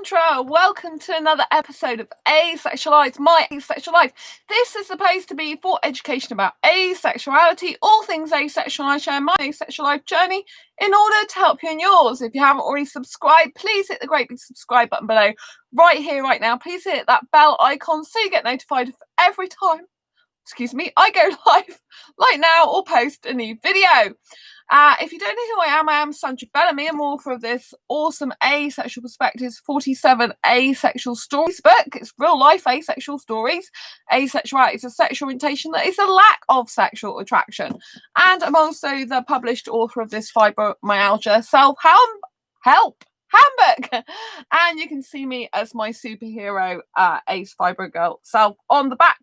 Sandra. Welcome to another episode of Asexualite, my asexual life. This is supposed to be for education about asexuality, all things asexual. I share my asexual life journey in order to help you in yours. If you haven't already subscribed, please hit the great big subscribe button below, right here, right now. Please hit that bell icon so you get notified of every time, I go live, like now, or post a new video. If you don't know who I am Sandra Bellamy. I'm author of this awesome Asexual Perspectives 47 Asexual Stories book. It's real life asexual stories. Asexuality is a sexual orientation that is a lack of sexual attraction. And I'm also the published author of this fibromyalgia self-help handbook. And you can see me as my superhero, Ace Fibro Girl self on the back.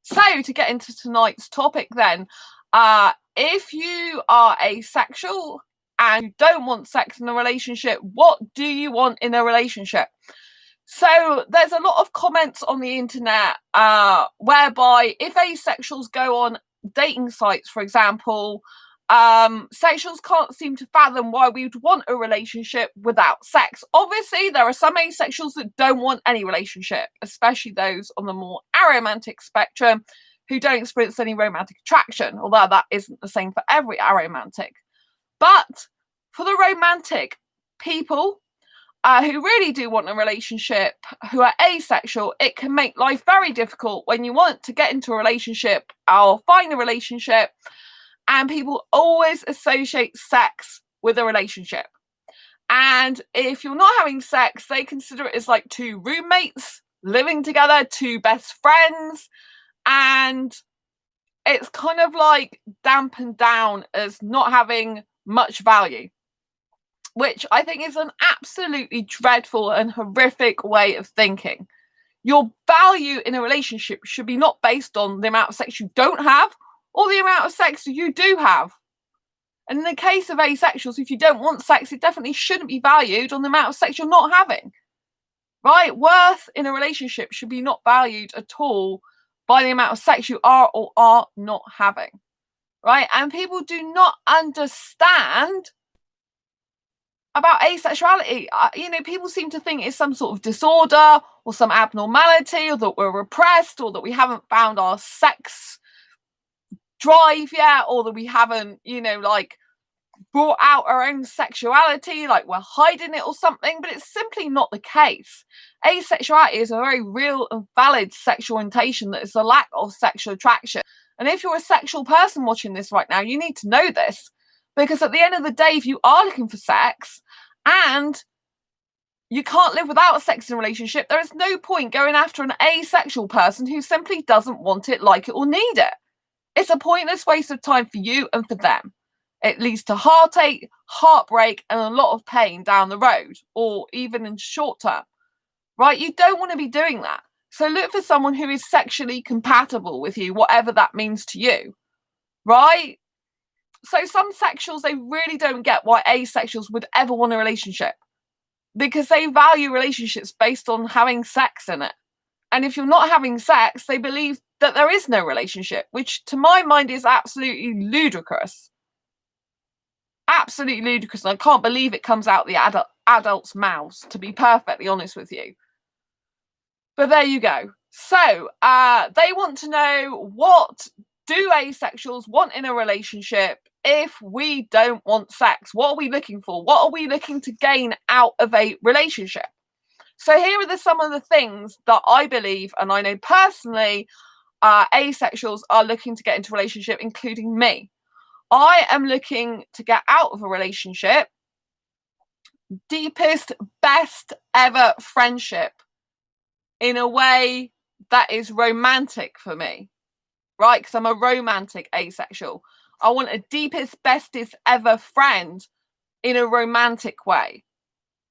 So to get into tonight's topic then, if you are asexual and you don't want sex in a relationship, what do you want in a relationship? So there's a lot of comments on the internet whereby if asexuals go on dating sites, for example, sexuals can't seem to fathom why we would want a relationship without sex. Obviously, there are some asexuals that don't want any relationship, especially those on the more aromantic spectrum who don't experience any romantic attraction, although that isn't the same for every aromantic. But for the romantic people who really do want a relationship, who are asexual, it can make life very difficult when you want to get into a relationship or find a relationship, and people always associate sex with a relationship. And if you're not having sex, they consider it as like two roommates living together, two best friends, and it's kind of like dampened down as not having much value, which I think is an absolutely dreadful and horrific way of thinking. Your value in a relationship should be not based on the amount of sex you don't have or the amount of sex you do have. And in the case of asexuals, if you don't want sex, it definitely shouldn't be valued on the amount of sex you're not having. Right? Worth in a relationship should be not valued at all by the amount of sex you are or are not having, right? And people do not understand about asexuality. People seem to think it's some sort of disorder or some abnormality, or that we're repressed, or that we haven't found our sex drive yet, or that we haven't, brought out our own sexuality, like we're hiding it or something. But it's simply not the case. Asexuality is a very real and valid sexual orientation that is a lack of sexual attraction. And if you're a sexual person watching this right now, you need to know this, because at the end of the day, if you are looking for sex and you can't live without sex in a relationship, there is no point going after an asexual person who simply doesn't want it, like it, or need it. It's a pointless waste of time for you and for them. It leads to heartache, heartbreak, and a lot of pain down the road, or even in short term, right? You don't want to be doing that. So look for someone who is sexually compatible with you, whatever that means to you, right? So some sexuals, they really don't get why asexuals would ever want a relationship, because they value relationships based on having sex in it. And if you're not having sex, they believe that there is no relationship, which to my mind is absolutely ludicrous. Absolutely ludicrous. And I can't believe it comes out the adults' mouths, to be perfectly honest with you. But there you go. So they want to know, what do asexuals want in a relationship if we don't want sex? What are we looking for? What are we looking to gain out of a relationship? So here are some of the things that I believe, and I know personally, asexuals are looking to get into a relationship, including me. I am looking to get out of a relationship, deepest, best ever friendship, in a way that is romantic for me, right? Because I'm a romantic asexual. I want a deepest, bestest ever friend in a romantic way.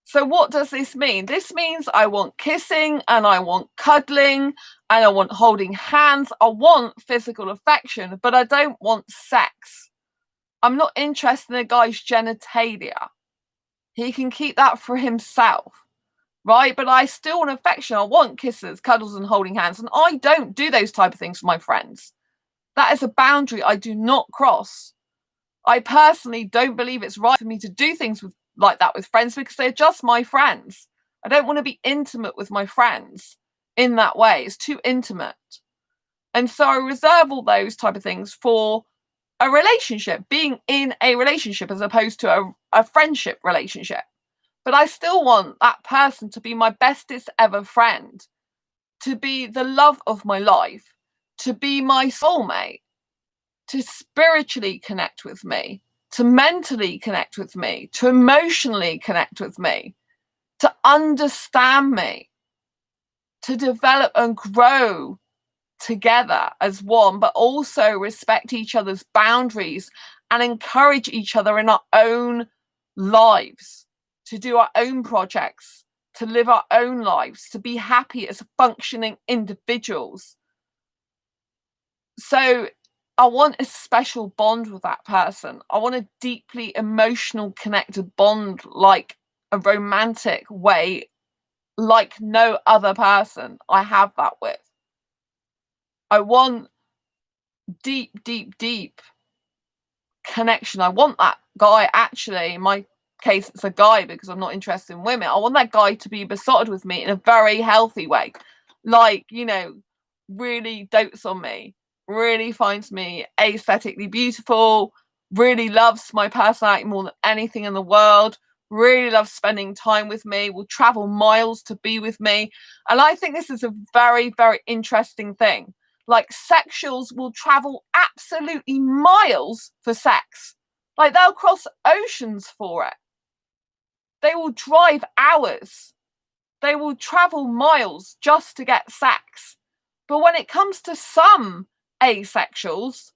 So what does this mean? This means I want kissing, and I want cuddling, and I want holding hands. I want physical affection, but I don't want sex. I'm not interested in a guy's genitalia. He can keep that for himself, right? But I still want affection. I want kisses, cuddles, and holding hands. And I don't do those type of things for my friends. That is a boundary I do not cross. I personally don't believe it's right for me to do things like that with friends, because they're just my friends. I don't want to be intimate with my friends in that way. It's too intimate. And so I reserve all those type of things for a relationship, being in a relationship as opposed to a friendship relationship. But I still want that person to be my bestest ever friend, to be the love of my life, to be my soulmate, to spiritually connect with me, to mentally connect with me, to emotionally connect with me, to understand me, to develop and grow together as one, but also respect each other's boundaries and encourage each other in our own lives, to do our own projects, to live our own lives, to be happy as functioning individuals. So I want a special bond with that person. I want a deeply emotional connected bond, like a romantic way, like no other person I have that with. I want deep, deep, deep connection. I want that guy, actually, in my case, it's a guy because I'm not interested in women. I want that guy to be besotted with me in a very healthy way. Like, you know, really dotes on me, really finds me aesthetically beautiful, really loves my personality more than anything in the world, really loves spending time with me, will travel miles to be with me. And I think this is a very, very interesting thing. Like, sexuals will travel absolutely miles for sex. Like, they'll cross oceans for it. They will drive hours. They will travel miles just to get sex. But when it comes to some asexuals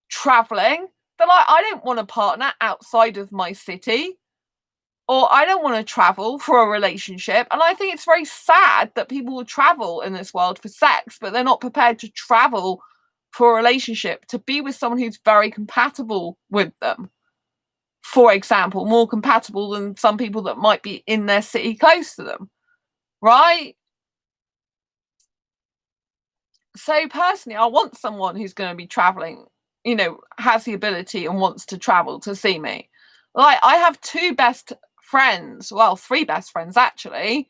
traveling, they're like, I don't want a partner outside of my city, or I don't want to travel for a relationship. And I think it's very sad that people will travel in this world for sex, but they're not prepared to travel for a relationship, to be with someone who's very compatible with them. For example, more compatible than some people that might be in their city close to them, right? So personally, I want someone who's going to be traveling, you know, has the ability and wants to travel to see me. Like, I have two best friends, well, three best friends actually.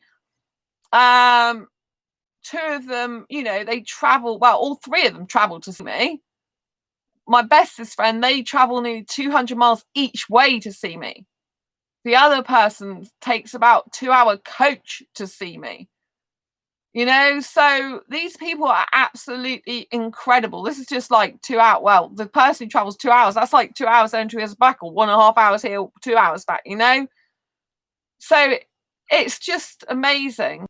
Two of them, you know, they travel, well, all three of them travel to see me. My bestest friend, they travel nearly 200 miles each way to see me. The other person takes about 2-hour coach to see me. You know, so these people are absolutely incredible. This is just like 2 hours. Well, the person who travels 2 hours, that's like 2 hours there and 2 hours back, or 1.5 hours here, 2 hours back, you know? So it's just amazing.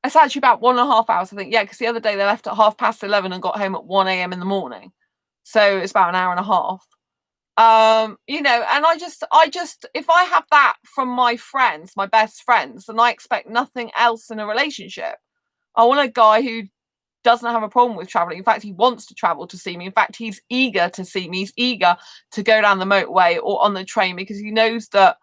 It's actually about 1.5 hours, I think. Yeah, because the other day they left at 11:30 and got home at 1 a.m. in the morning. So it's about an hour and a half. You know, and I just, if I have that from my friends, my best friends, then I expect nothing else in a relationship. I want a guy who doesn't have a problem with traveling. In fact, he wants to travel to see me. In fact, he's eager to see me. He's eager to go down the motorway or on the train because he knows that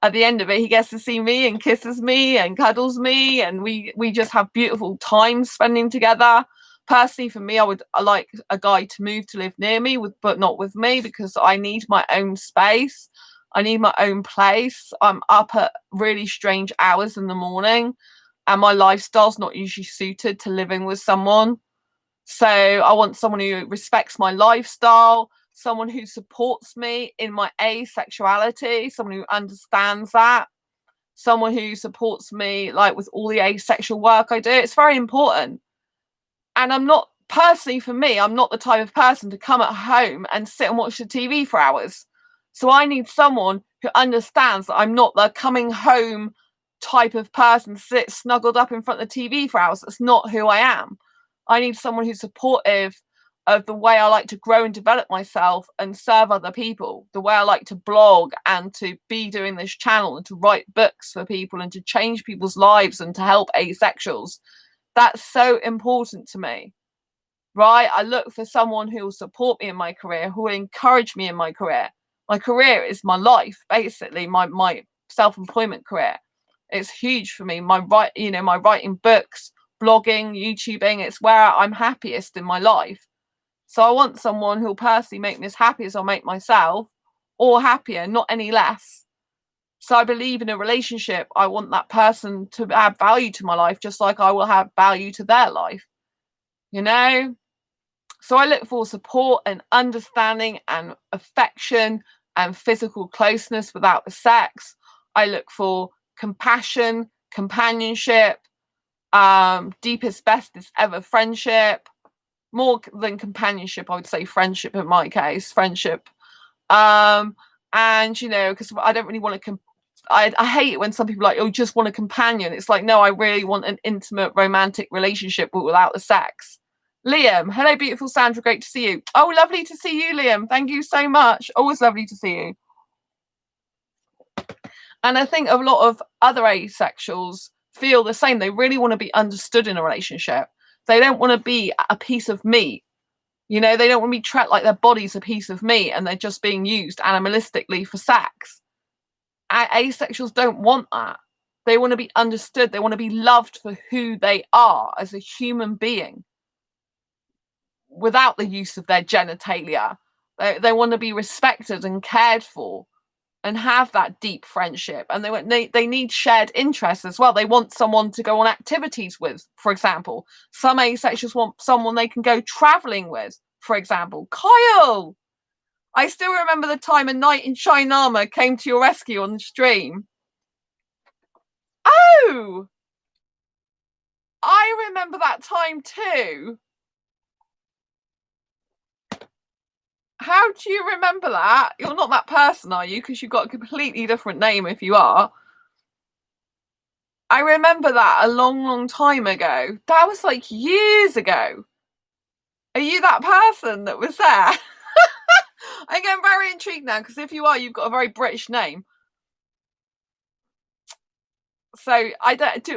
at the end of it, he gets to see me and kisses me and cuddles me, and we just have beautiful times spending together. Personally, for me, I like a guy to move to live near me, but not with me, because I need my own space. I need my own place. I'm up at really strange hours in the morning, and my lifestyle's not usually suited to living with someone. So I want someone who respects my lifestyle, someone who supports me in my asexuality, someone who understands that, someone who supports me like with all the asexual work I do. It's very important. And I'm not, personally for me, I'm not the type of person to come at home and sit and watch the TV for hours. So I need someone who understands that I'm not the coming home type of person, sit snuggled up in front of the TV for hours. That's not who I am. I need someone who's supportive of the way I like to grow and develop myself and serve other people, the way I like to blog and to be doing this channel and to write books for people and to change people's lives and to help asexuals. That's so important to me, right? I look for someone who will support me in my career, who will encourage me in my career. My career is my life, basically, my self-employment career. It's huge for me. My writing books, blogging, YouTubing, it's where I'm happiest in my life. So I want someone who'll personally make me as happy as I'll make myself, or happier, not any less. So I believe in a relationship, I want that person to add value to my life, just like I will have value to their life, you know? So I look for support and understanding and affection and physical closeness without the sex. I look for compassion, companionship, deepest, bestest ever friendship. More than companionship, I would say friendship in my case, friendship. And, you know, because I don't really want to... I hate it when some people are like, oh, just want a companion. It's like, no, I really want an intimate, romantic relationship, but without the sex. Liam, hello, beautiful Sandra. Great to see you. Oh, lovely to see you, Liam. Thank you so much. Always lovely to see you. And I think a lot of other asexuals feel the same. They really want to be understood in a relationship. They don't want to be a piece of meat. You know, they don't want to be treated like their body's a piece of meat and they're just being used animalistically for sex. Asexuals don't want that. They want to be understood. They want to be loved for who they are as a human being without the use of their genitalia. They want to be respected and cared for and have that deep friendship. And they need shared interests as well. They want someone to go on activities with, for example. Some asexuals want someone they can go traveling with, for example. Kyle! I still remember the time a knight in Shinama came to your rescue on the stream. Oh! I remember that time too. How do you remember that? You're not that person, are you? Because you've got a completely different name if you are. I remember that a long, long time ago. That was like years ago. Are you that person that was there? I'm getting very intrigued now, because if you are, you've got a very British name. So I don't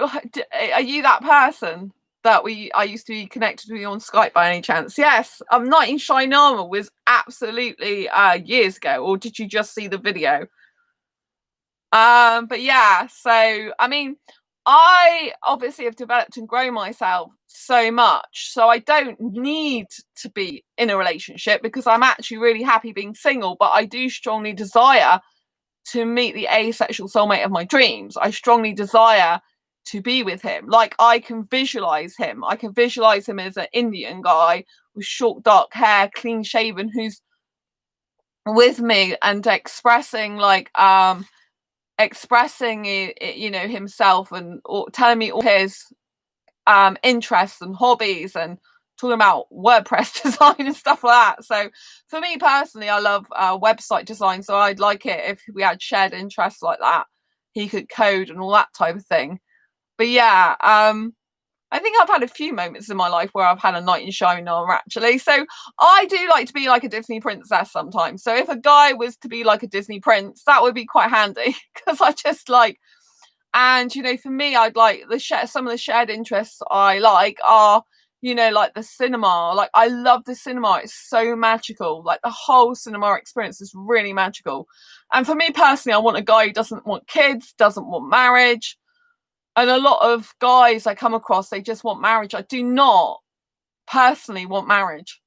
are you that person that I used to be connected with you on Skype by any chance? Yes, Night in Shinama was absolutely years ago, or did you just see the video? But yeah, so I mean, I obviously have developed and grown myself so much, so I don't need to be in a relationship because I'm actually really happy being single, but I do strongly desire to meet the asexual soulmate of my dreams. I strongly desire to be with him. Like, I can visualize him. I can visualize him as an Indian guy with short dark hair, clean shaven, who's with me and expressing you know, himself and telling me all his interests and hobbies and talking about WordPress design and stuff like that. So for me personally, I love website design, so I'd like it if we had shared interests like that. He could code and all that type of thing. But yeah, I think I've had a few moments in my life where I've had a knight in shining armor, actually. So I do like to be like a Disney princess sometimes. So if a guy was to be like a Disney prince, that would be quite handy, because I just like... And, you know, for me, I'd like some of the shared interests I like are, you know, like the cinema. Like, I love the cinema. It's so magical. Like, the whole cinema experience is really magical. And for me personally, I want a guy who doesn't want kids, doesn't want marriage. And a lot of guys I come across, they just want marriage. I do not personally want marriage.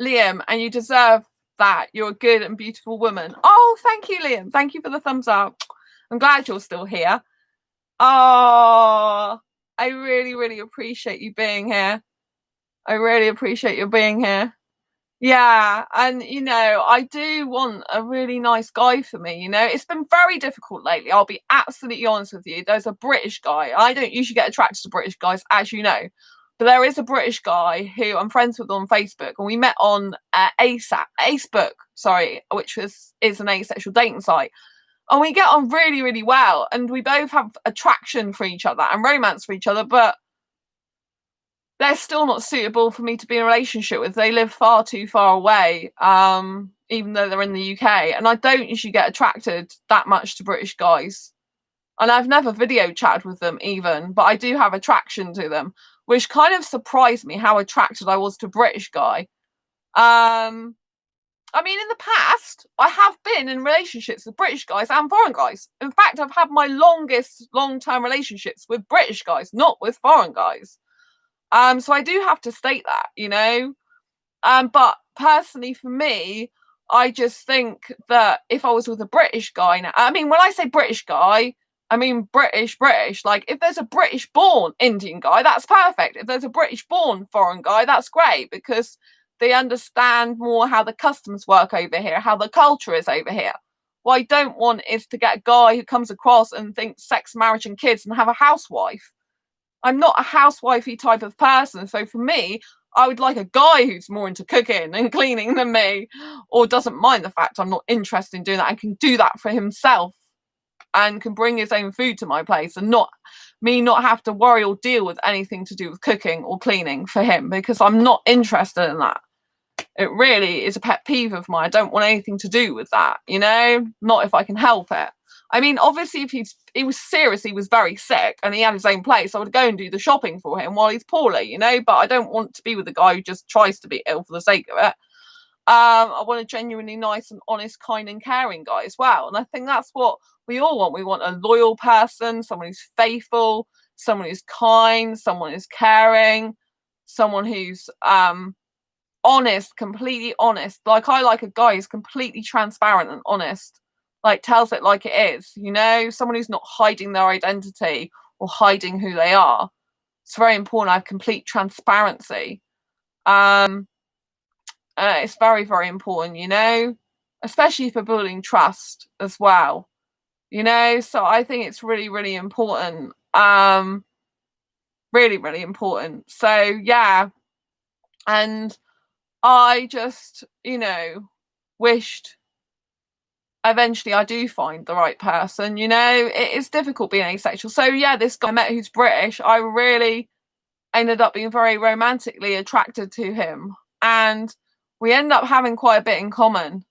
Liam, and you deserve that. You're a good and beautiful woman. Oh, thank you, Liam. Thank you for the thumbs up. I'm glad you're still here. Oh, I really, really appreciate you being here. I really appreciate you being here. Yeah, and, you know, I do want a really nice guy for me, you know. It's been very difficult lately, I'll be absolutely honest with you. There's a British guy. I don't usually get attracted to British guys, as you know. But there is a British guy who I'm friends with on Facebook, and we met on Acebook, sorry, which is an asexual dating site. And we get on really, really well. And we both have attraction for each other and romance for each other, but they're still not suitable for me to be in a relationship with. They live far too far away, even though they're in the UK. And I don't usually get attracted that much to British guys. And I've never video chatted with them even, but I do have attraction to them, which kind of surprised me how attracted I was to a British guy. I mean, in the past, I have been in relationships with British guys and foreign guys. In fact, I've had my longest long-term relationships with British guys, not with foreign guys. So I do have to state that, you know. But personally, for me, I just think that if I was with a British guy now, I mean, when I say British guy, I mean British. Like, if there's a British born Indian guy, that's perfect. If there's a British born foreign guy, that's great, because they understand more how the customs work over here, how the culture is over here. What I don't want is to get a guy who comes across and thinks sex, marriage, and kids and have a housewife. I'm not a housewifey type of person. So for me, I would like a guy who's more into cooking and cleaning than me, or doesn't mind the fact I'm not interested in doing that and can do that for himself and can bring his own food to my place, and not have to worry or deal with anything to do with cooking or cleaning for him, because I'm not interested in that. It really is a pet peeve of mine. I don't want anything to do with that, not if I can help it. I mean, obviously, if he was very sick and he had his own place, I would go and do the shopping for him while he's poorly, but I don't want to be with a guy who just tries to be ill for the sake of it. I want a genuinely nice and honest, kind and caring guy as well. And I think that's what we all want. We want a loyal person, someone who's faithful, someone who's kind, someone who's caring, someone who's honest, completely honest. Like, I like a guy who's completely transparent and honest, like tells it like it is, someone who's not hiding their identity or hiding who they are. It's very important. I have complete transparency. It's very, very important, especially for building trust as well, so I think it's really, really important. Really, really important. So yeah, and I just, wished eventually I do find the right person. It is difficult being asexual. So yeah, this guy I met who's British, I really ended up being very romantically attracted to him, and we ended up having quite a bit in common.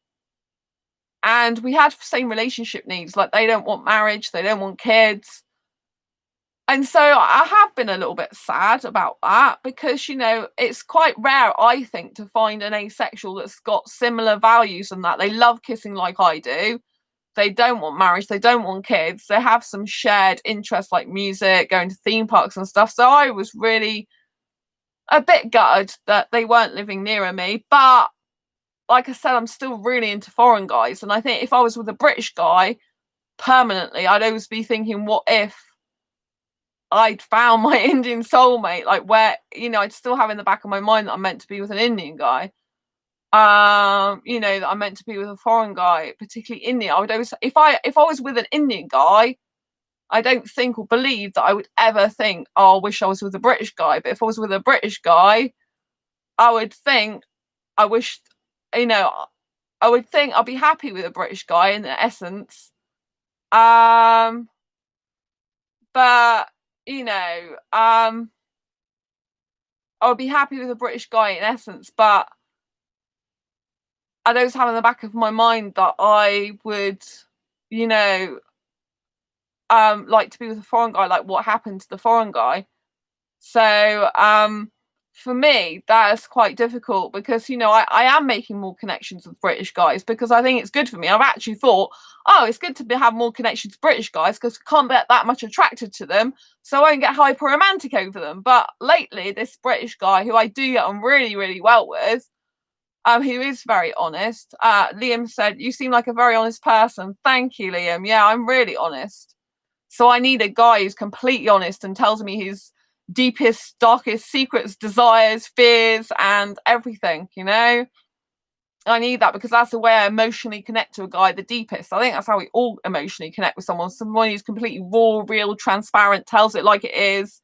And we had same relationship needs, like they don't want marriage, they don't want kids. And so I have been a little bit sad about that, because, it's quite rare, I think, to find an asexual that's got similar values and that. They love kissing like I do. They don't want marriage. They don't want kids. They have some shared interests like music, going to theme parks and stuff. So I was really a bit gutted that they weren't living nearer me. But like I said, I'm still really into foreign guys. And I think if I was with a British guy permanently, I'd always be thinking, what if I'd found my Indian soulmate? Like, where, I'd still have in the back of my mind that I'm meant to be with an Indian guy. That I'm meant to be with a foreign guy, particularly Indian. I would always, if I was with an Indian guy, I don't think or believe that I would ever think, oh, I wish I was with a British guy. But if I was with a British guy, I would think, I wish, I would think I'd be happy with a British guy in essence. But I would be happy with a British guy in essence, but I'd always have in the back of my mind that I would, like to be with a foreign guy, like what happened to the foreign guy. So, for me, that is quite difficult, because, I am making more connections with British guys because I think it's good for me. I've actually thought, oh, it's good to have more connections with British guys because I can't get that much attracted to them, so I won't get hyper romantic over them. But lately, this British guy who I do get on really, really well with, who is very honest, Liam said, you seem like a very honest person. Thank you, Liam. Yeah, I'm really honest. So I need a guy who's completely honest and tells me his deepest, darkest secrets, desires, fears, and everything, I need that, because that's the way I emotionally connect to a guy the deepest. I think that's how we all emotionally connect with someone who's completely raw, real, transparent, tells it like it is.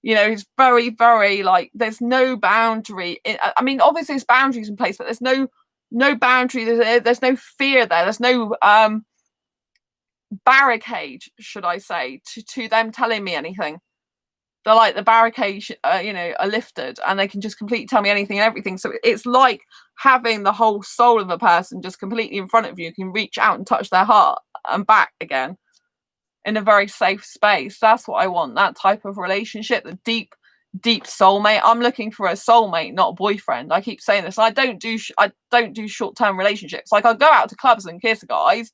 He's very, very, like, there's no boundary. I mean, obviously there's boundaries in place, but there's no boundary. There's no fear there. There's no barricade, should I say, to them telling me anything. They're like, the barricade, are lifted, and they can just completely tell me anything and everything. So it's like having the whole soul of a person just completely in front of you. You can reach out and touch their heart and back again in a very safe space. That's what I want, that type of relationship, the deep, deep soulmate. I'm looking for a soulmate, not a boyfriend. I keep saying this. I don't do short-term relationships. Like, I'll go out to clubs and kiss guys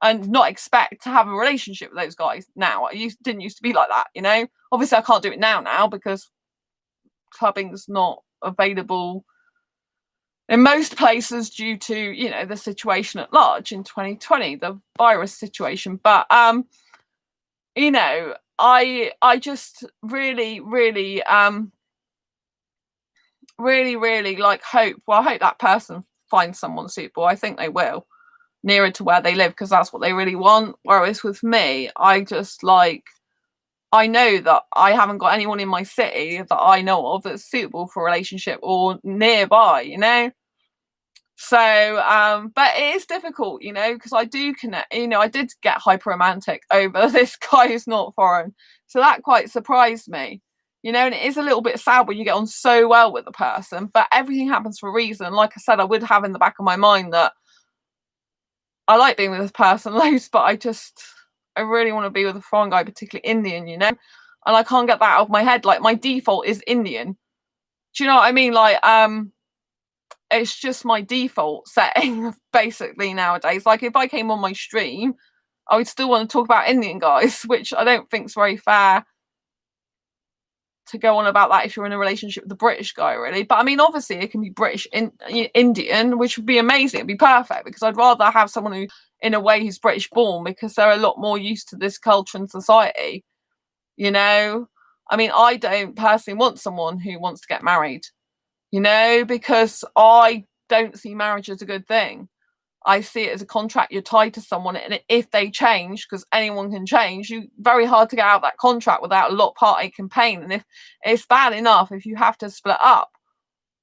and not expect to have a relationship with those guys now. Didn't used to be like that, Obviously, I can't do it now because clubbing's not available in most places due to, you know, the situation at large in 2020, the virus situation. But you know, I just really really like hope. Well, I hope that person finds someone suitable. I think they will, nearer to where they live, because that's what they really want. Whereas with me, I just like, I know that I haven't got anyone in my city that I know of that's suitable for a relationship or nearby, you know. So but it is difficult, you know, because I do connect, you know, I did get hyper romantic over this guy who's not foreign, so that quite surprised me, you know. And it is a little bit sad when you get on so well with the person, but everything happens for a reason. Like I said, I would have in the back of my mind that I like being with this person loads, but I really want to be with a foreign guy, particularly Indian, you know. And I can't get that out of my head. Like, my default is Indian. Do you know what I mean? Like, it's just my default setting basically nowadays. Like, if I came on my stream, I would still want to talk about Indian guys, which I don't think is very fair to go on about that if you're in a relationship with a British guy, really. But I mean, obviously it can be British Indian, which would be amazing. It'd be perfect, because I'd rather have someone who, in a way, who's British born, because they're a lot more used to this culture and society, you know. I mean, I don't personally want someone who wants to get married, you know, because I don't see marriage as a good thing. I see it as a contract. You're tied to someone, and if they change, because anyone can change, you very hard to get out of that contract without a lot of heartache and pain. And if it's bad enough if you have to split up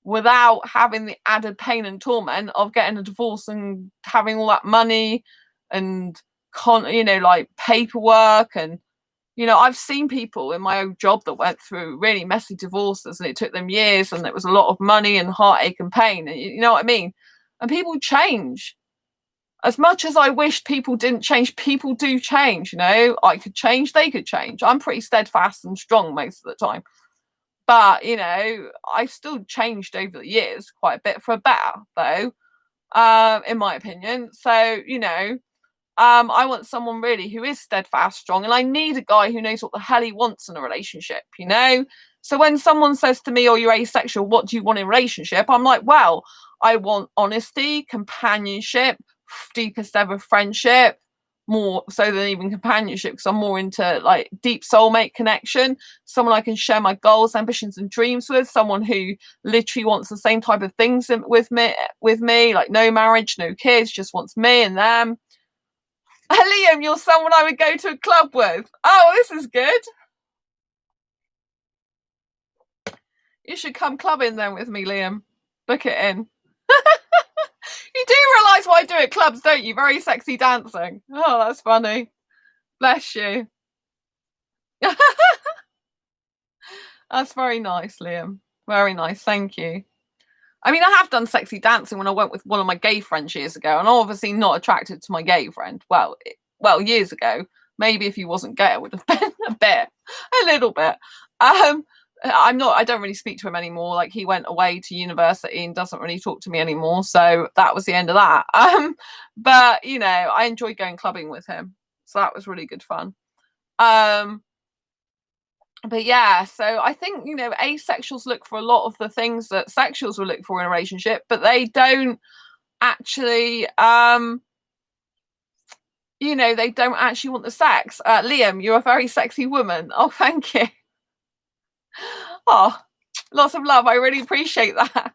without having the added pain and torment of getting a divorce and having all that money and you know, like paperwork. And you know, I've seen people in my own job that went through really messy divorces, and it took them years, and it was a lot of money and heartache and pain, and you know what I mean. And people change. As much as I wished people didn't change, people do change, you know. I could change, they could change. I'm pretty steadfast and strong most of the time. But, you know, I've still changed over the years quite a bit for better, though, in my opinion. So, you know, I want someone really who is steadfast, strong, and I need a guy who knows what the hell he wants in a relationship, you know? So when someone says to me, "Oh, you're asexual, what do you want in a relationship?" I'm like, well, I want honesty, companionship, deepest ever friendship, more so than even companionship, because I'm more into like deep soulmate connection, someone I can share my goals, ambitions, and dreams with, someone who literally wants the same type of things with me, like no marriage, no kids, just wants me and them. Liam, you're someone I would go to a club with. Oh, this is good. You should come clubbing then with me, Liam. Book it in. You do realise what I do at clubs, don't you? Very sexy dancing. Oh, that's funny. Bless you. That's very nice, Liam. Very nice. Thank you. I mean, I have done sexy dancing when I went with one of my gay friends years ago, and I'm obviously not attracted to my gay friend. Well, years ago. Maybe if he wasn't gay, I would have been a little bit. I'm not. I don't really speak to him anymore. Like, he went away to university and doesn't really talk to me anymore. So that was the end of that. But you know, I enjoyed going clubbing with him, so that was really good fun. But yeah, so I think, you know, asexuals look for a lot of the things that sexuals will look for in a relationship, but they don't actually, you know, they don't actually want the sex. Liam, you're a very sexy woman. Oh, thank you. Oh, lots of love. I really appreciate that.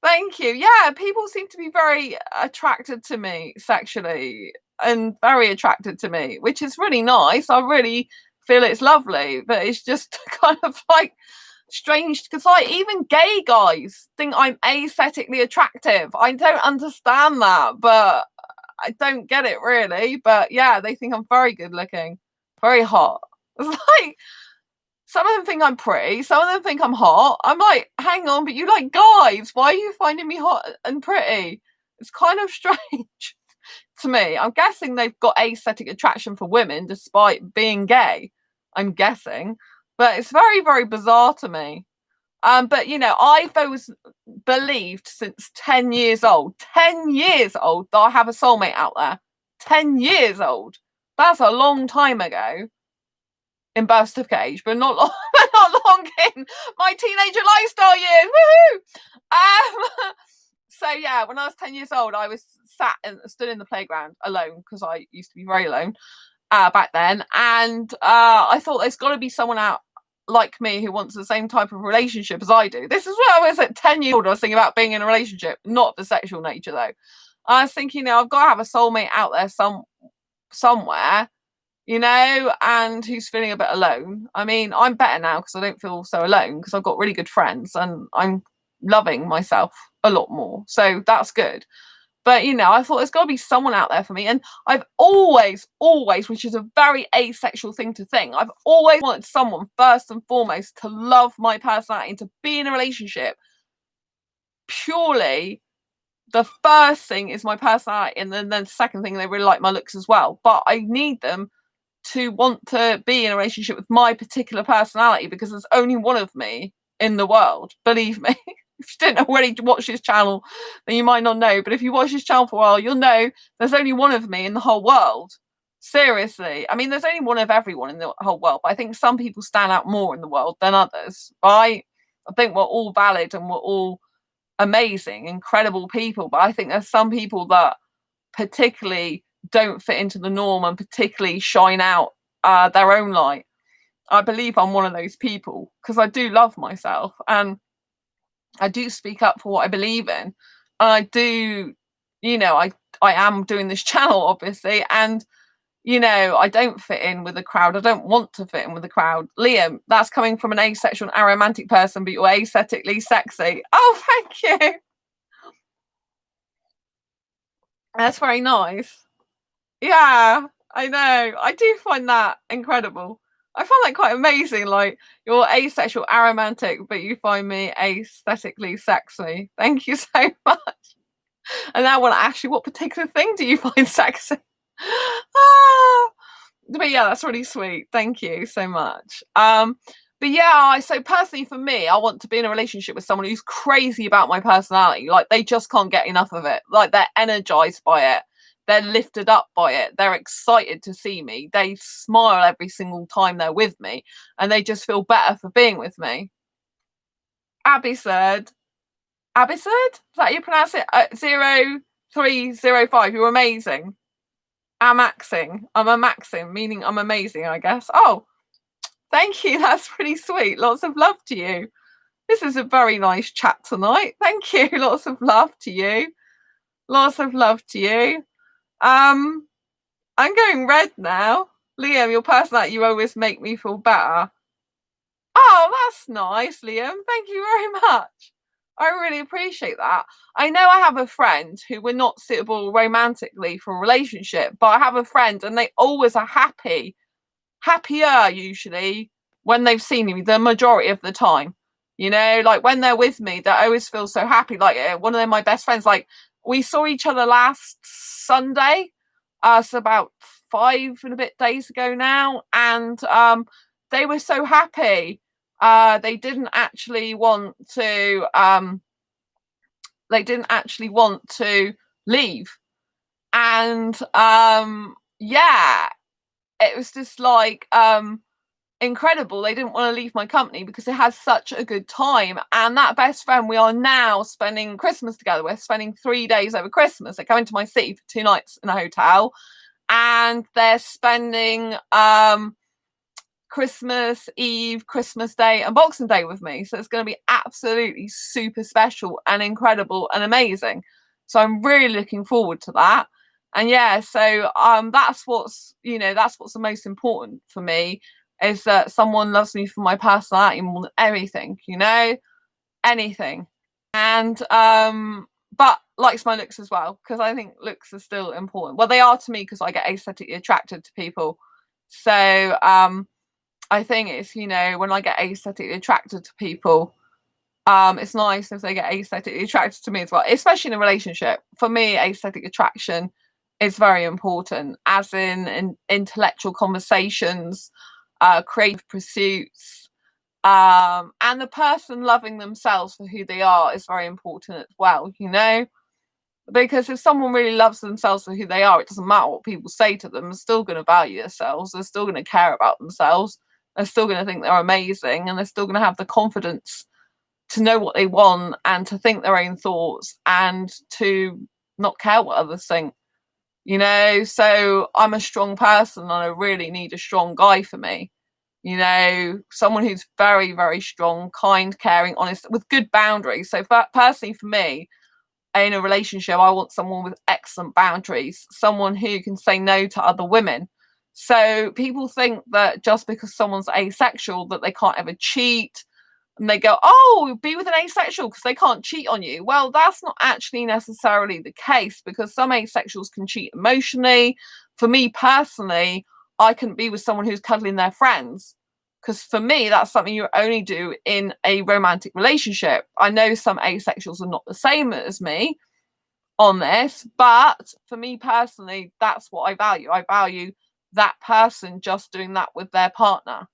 Thank you. Yeah, people seem to be very attracted to me sexually, and very attracted to me, which is really nice. I really feel it's lovely, but it's just kind of like strange, because like even gay guys think I'm aesthetically attractive. I don't understand that, but I don't get it really. But yeah, they think I'm very good looking, very hot. It's like, some of them think I'm pretty, some of them think I'm hot. I'm like, hang on, but you like guys. Why are you finding me hot and pretty? It's kind of strange to me. I'm guessing they've got aesthetic attraction for women despite being gay. I'm guessing. But it's very, very bizarre to me. But you know, I've always believed since 10 years old, 10 years old, that I have a soulmate out there. 10 years old. That's a long time ago. In birth certificate age, but not long, not long in my teenager lifestyle years. Woohoo! So yeah, when I was 10 years old, I was stood in the playground alone because I used to be very alone back then, and I thought there's got to be someone out like me who wants the same type of relationship as I do. This is when I was at 10 years old. I was thinking about being in a relationship, not the sexual nature though. I was thinking, I've got to have a soulmate out there somewhere, and who's feeling a bit alone. I mean, I'm better now because I don't feel so alone because I've got really good friends and I'm loving myself a lot more. So that's good. But, I thought there's got to be someone out there for me. And I've always, which is a very asexual thing to think, I've always wanted someone, first and foremost, to love my personality and to be in a relationship. Purely, the first thing is my personality. And then the second thing, they really like my looks as well. But I need them to want to be in a relationship with my particular personality because there's only one of me in the world. Believe me. If you didn't already watch this channel, then you might not know. But if you watch this channel for a while, you'll know there's only one of me in the whole world. Seriously. I mean, there's only one of everyone in the whole world. But I think some people stand out more in the world than others. I think we're all valid and we're all amazing, incredible people. But I think there's some people that particularly don't fit into the norm and particularly shine out their own light. I believe I'm one of those people because I do love myself and I do speak up for what I believe in. I do, I am doing this channel, obviously, and, I don't fit in with the crowd. I don't want to fit in with the crowd. Liam, that's coming from an asexual and aromantic person, but you're aesthetically sexy. Oh, thank you. That's very nice. Yeah, I know. I do find that incredible. I find that quite amazing. Like, you're asexual, aromantic, but you find me aesthetically sexy. Thank you so much. And now I want to ask you, what particular thing do you find sexy? But yeah, that's really sweet. Thank you so much. But yeah, so personally for me, I want to be in a relationship with someone who's crazy about my personality. Like, they just can't get enough of it. Like, they're energized by it. They're lifted up by it. They're excited to see me. They smile every single time they're with me, and they just feel better for being with me. Absurd. Absurd? Is that how you pronounce it? 0305. You're amazing. Amaxing. I'm a maxing, meaning I'm amazing, I guess. Oh, thank you. That's really sweet. Lots of love to you. This is a very nice chat tonight. Thank you. Lots of love to you. Lots of love to you. I'm going red now. Liam, your personality, you always make me feel better. Oh, that's nice, Liam. Thank you very much. I really appreciate that. I know I have a friend who were not suitable romantically for a relationship, but I have a friend and they always are happier usually when they've seen me the majority of the time. Like when they're with me, they always feel so happy. Like one of my best friends, like we saw each other last Sunday, so about 5 and a bit days ago now, and they were so happy. They didn't actually want to. They didn't actually want to leave, and yeah, it was just like incredible. They didn't want to leave my company because they had such a good time. And that best friend, we are now spending Christmas together. We're spending 3 days over Christmas. They come into my city for 2 nights in a hotel, and they're spending Christmas Eve, Christmas Day, and Boxing Day with me. So it's going to be absolutely super special and incredible and amazing. So I'm really looking forward to that. And yeah, so that's what's the most important for me, is that someone loves me for my personality more than everything, anything. And but likes my looks as well, because I think looks are still important. Well, they are to me because I get aesthetically attracted to people. So I think it's, when I get aesthetically attracted to people, it's nice if they get aesthetically attracted to me as well, especially in a relationship. For me, aesthetic attraction is very important, as in intellectual conversations, creative pursuits, and the person loving themselves for who they are is very important as well, because if someone really loves themselves for who they are, it doesn't matter what people say to them. They're still going to value themselves. They're still going to care about themselves. They're still going to think they're amazing, and they're still going to have the confidence to know what they want and to think their own thoughts and to not care what others think, you know. So I'm a strong person and I really need a strong guy for me, you know, someone who's very, very strong, kind, caring, honest, with good boundaries. So personally for me, in a relationship, I want someone with excellent boundaries, someone who can say no to other women. So people think that just because someone's asexual that they can't ever cheat, and they go, oh, be with an asexual because they can't cheat on you. Well, that's not actually necessarily the case, because some asexuals can cheat emotionally. For me personally, I couldn't be with someone who's cuddling their friends, because for me, that's something you only do in a romantic relationship. I know some asexuals are not the same as me on this, but for me personally, that's what I value. I value that person just doing that with their partner.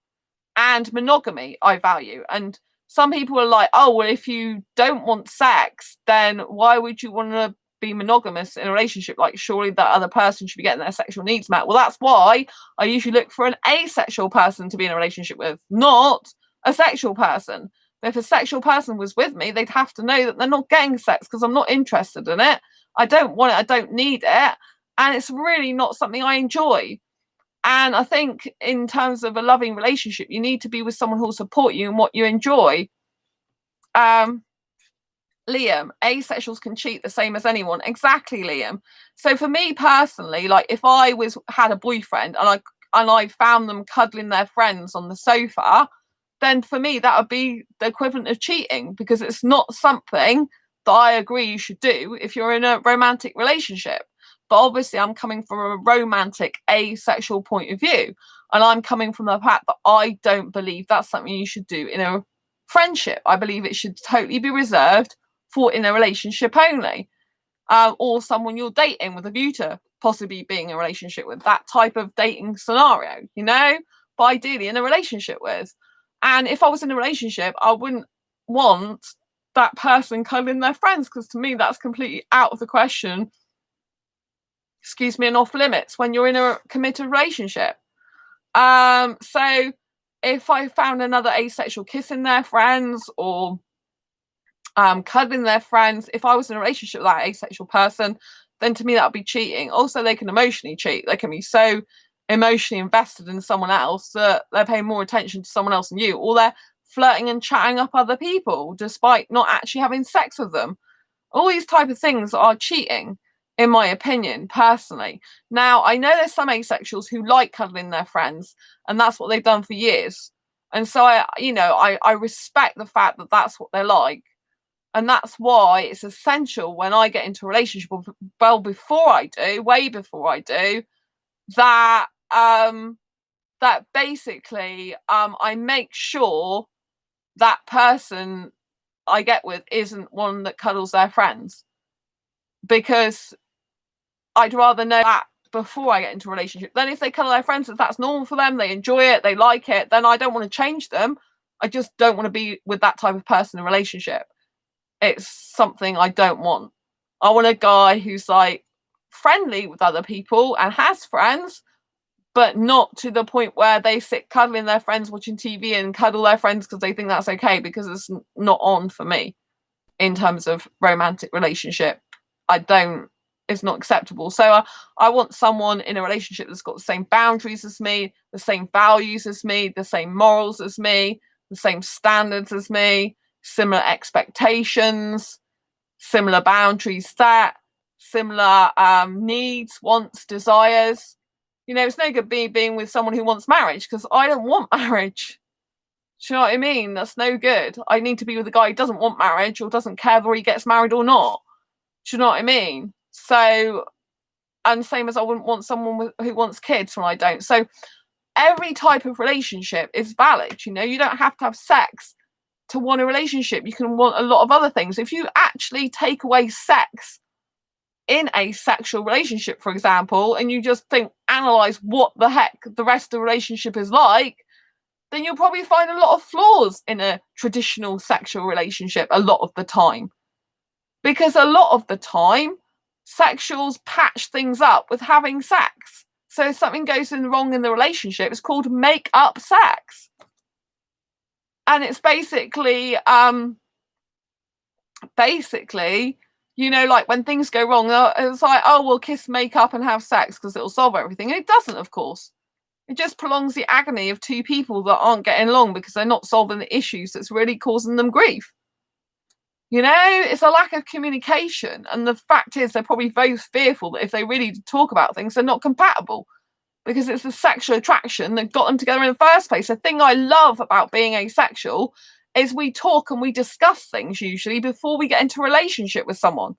And monogamy I value. And some people are like, oh, well, if you don't want sex, then why would you want to be monogamous in a relationship? Like, surely that other person should be getting their sexual needs met. Well, that's why I usually look for an asexual person to be in a relationship with, not a sexual person. If a sexual person was with me, they'd have to know that they're not getting sex because I'm not interested in it. I don't want it. I don't need it. And it's really not something I enjoy. And I think in terms of a loving relationship, you need to be with someone who will support you in what you enjoy. Liam, asexuals can cheat the same as anyone. Exactly, Liam. So for me personally, like if I had a boyfriend and I found them cuddling their friends on the sofa, then for me that would be the equivalent of cheating, because it's not something that I agree you should do if you're in a romantic relationship. But obviously I'm coming from a romantic asexual point of view, and I'm coming from the fact that I don't believe that's something you should do in a friendship. I believe it should totally be reserved for in a relationship only, or someone you're dating with a view to possibly being in a relationship with, that type of dating scenario, you know, but ideally in a relationship with. And if I was in a relationship, I wouldn't want that person cuddling their friends, because to me that's completely out of the question, excuse me, and off limits when you're in a committed relationship. So if I found another asexual kissing their friends or cuddling their friends, if I was in a relationship with that asexual person, then to me that would be cheating. Also, they can emotionally cheat. They can be so emotionally invested in someone else that they're paying more attention to someone else than you, or they're flirting and chatting up other people despite not actually having sex with them. All these type of things are cheating, in my opinion, personally. Now, I know there's some asexuals who like cuddling their friends, and that's what they've done for years. And so I respect the fact that that's what they're like. And that's why it's essential when I get into a relationship, well, before I do, way before I do, that that basically I make sure that person I get with isn't one that cuddles their friends, because I'd rather know that before I get into a relationship. Then if they cuddle their friends, if that's normal for them, they enjoy it, they like it, then I don't want to change them. I just don't want to be with that type of person in a relationship. It's something I don't want. I want a guy who's like friendly with other people and has friends, but not to the point where they sit cuddling their friends watching TV and cuddle their friends because they think that's okay, because it's not on for me in terms of romantic relationship. It's not acceptable. So I want someone in a relationship that's got the same boundaries as me, the same values as me, the same morals as me, the same standards as me, similar expectations, similar boundaries set, similar needs, wants, desires. You know, it's no good me being with someone who wants marriage, because I don't want marriage. Do you know what I mean? That's no good. I need to be with a guy who doesn't want marriage or doesn't care whether he gets married or not. Do you know what I mean? So, and same as I wouldn't want someone who wants kids when I don't. So every type of relationship is valid. You know, you don't have to have sex to want a relationship. You can want a lot of other things. If you actually take away sex in a sexual relationship, for example, and you just analyze what the heck the rest of the relationship is like, then you'll probably find a lot of flaws in a traditional sexual relationship a lot of the time. Because a lot of the time, sexuals patch things up with having sex. So if something goes wrong in the relationship, it's called make up sex. And it's basically basically, like when things go wrong, it's like, oh, we'll kiss, make up, and have sex because it'll solve everything. And it doesn't, of course. It just prolongs the agony of two people that aren't getting along because they're not solving the issues that's really causing them grief. It's a lack of communication. And the fact is, they're probably both fearful that if they really talk about things, they're not compatible because it's the sexual attraction that got them together in the first place. The thing I love about being asexual is we talk and we discuss things usually before we get into a relationship with someone.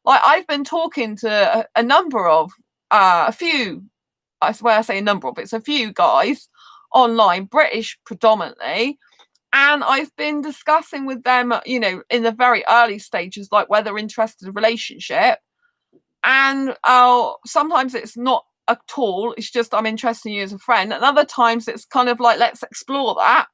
Like I've been talking to a number of, a few, I swear I say a number of, it's a few guys online, British predominantly, and I've been discussing with them, in the very early stages, like whether they're interested in a relationship. And sometimes it's not at all, it's just I'm interested in you as a friend. And other times it's kind of like, let's explore that.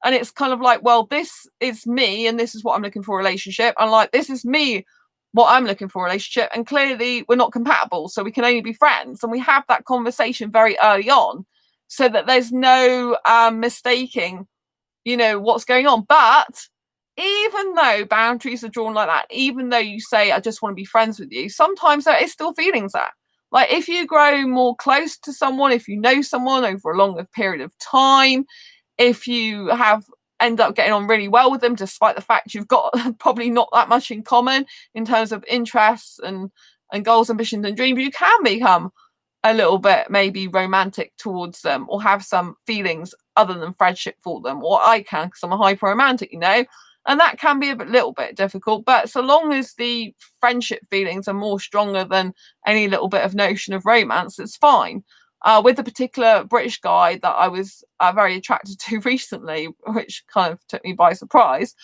And it's kind of like, well, this is me and this is what I'm looking for a relationship. And like, this is me, what I'm looking for a relationship. And clearly we're not compatible, so we can only be friends. And we have that conversation very early on so that there's no mistaking what's going on. But even though boundaries are drawn like that, even though you say I just want to be friends with you, sometimes there is still feelings there. Like if you grow more close to someone, if you know someone over a longer period of time, if you end up getting on really well with them, despite the fact you've got probably not that much in common in terms of interests and goals, ambitions and dreams, you can become a little bit maybe romantic towards them or have some feelings other than friendship for them. Or I can, because I'm a hyper romantic, and that can be a little bit difficult. But so long as the friendship feelings are more stronger than any little bit of notion of romance, it's fine. With a particular British guy that I was very attracted to recently, which kind of took me by surprise.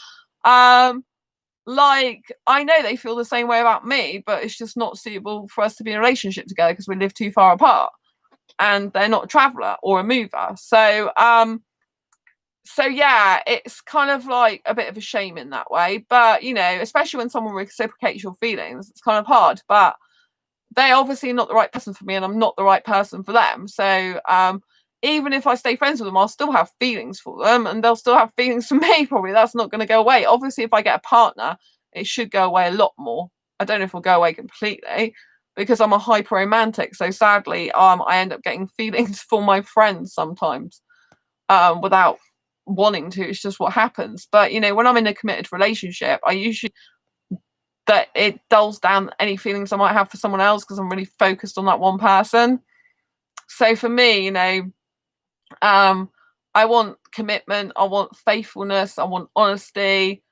Like, I know they feel the same way about me, but it's just not suitable for us to be in a relationship together because we live too far apart and they're not a traveller or a mover. So yeah, it's kind of like a bit of a shame in that way. But, especially when someone reciprocates your feelings, it's kind of hard. But they're obviously not the right person for me and I'm not the right person for them. So even if I stay friends with them, I'll still have feelings for them and they'll still have feelings for me. Probably that's not going to go away. Obviously, if I get a partner, it should go away a lot more. I don't know if it'll go away completely because I'm a hyper romantic. So sadly, I end up getting feelings for my friends sometimes without wanting to. It's just what happens. But, when I'm in a committed relationship, I usually that it dulls down any feelings I might have for someone else because I'm really focused on that one person. So for me, I want commitment, I want faithfulness, I want honesty.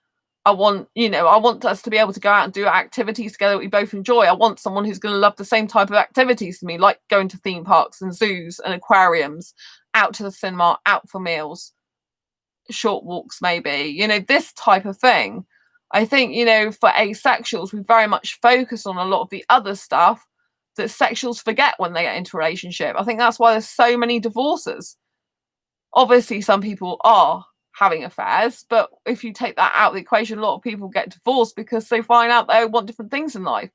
I want us to be able to go out and do activities together that we both enjoy. I want someone who's going to love the same type of activities to me, like going to theme parks and zoos and aquariums, out to the cinema, out for meals, short walks maybe, this type of thing. I think, for asexuals, we very much focus on a lot of the other stuff that sexuals forget when they get into a relationship. I think that's why there's so many divorces. Obviously, some people are having affairs, but if you take that out of the equation, a lot of people get divorced because they find out they want different things in life.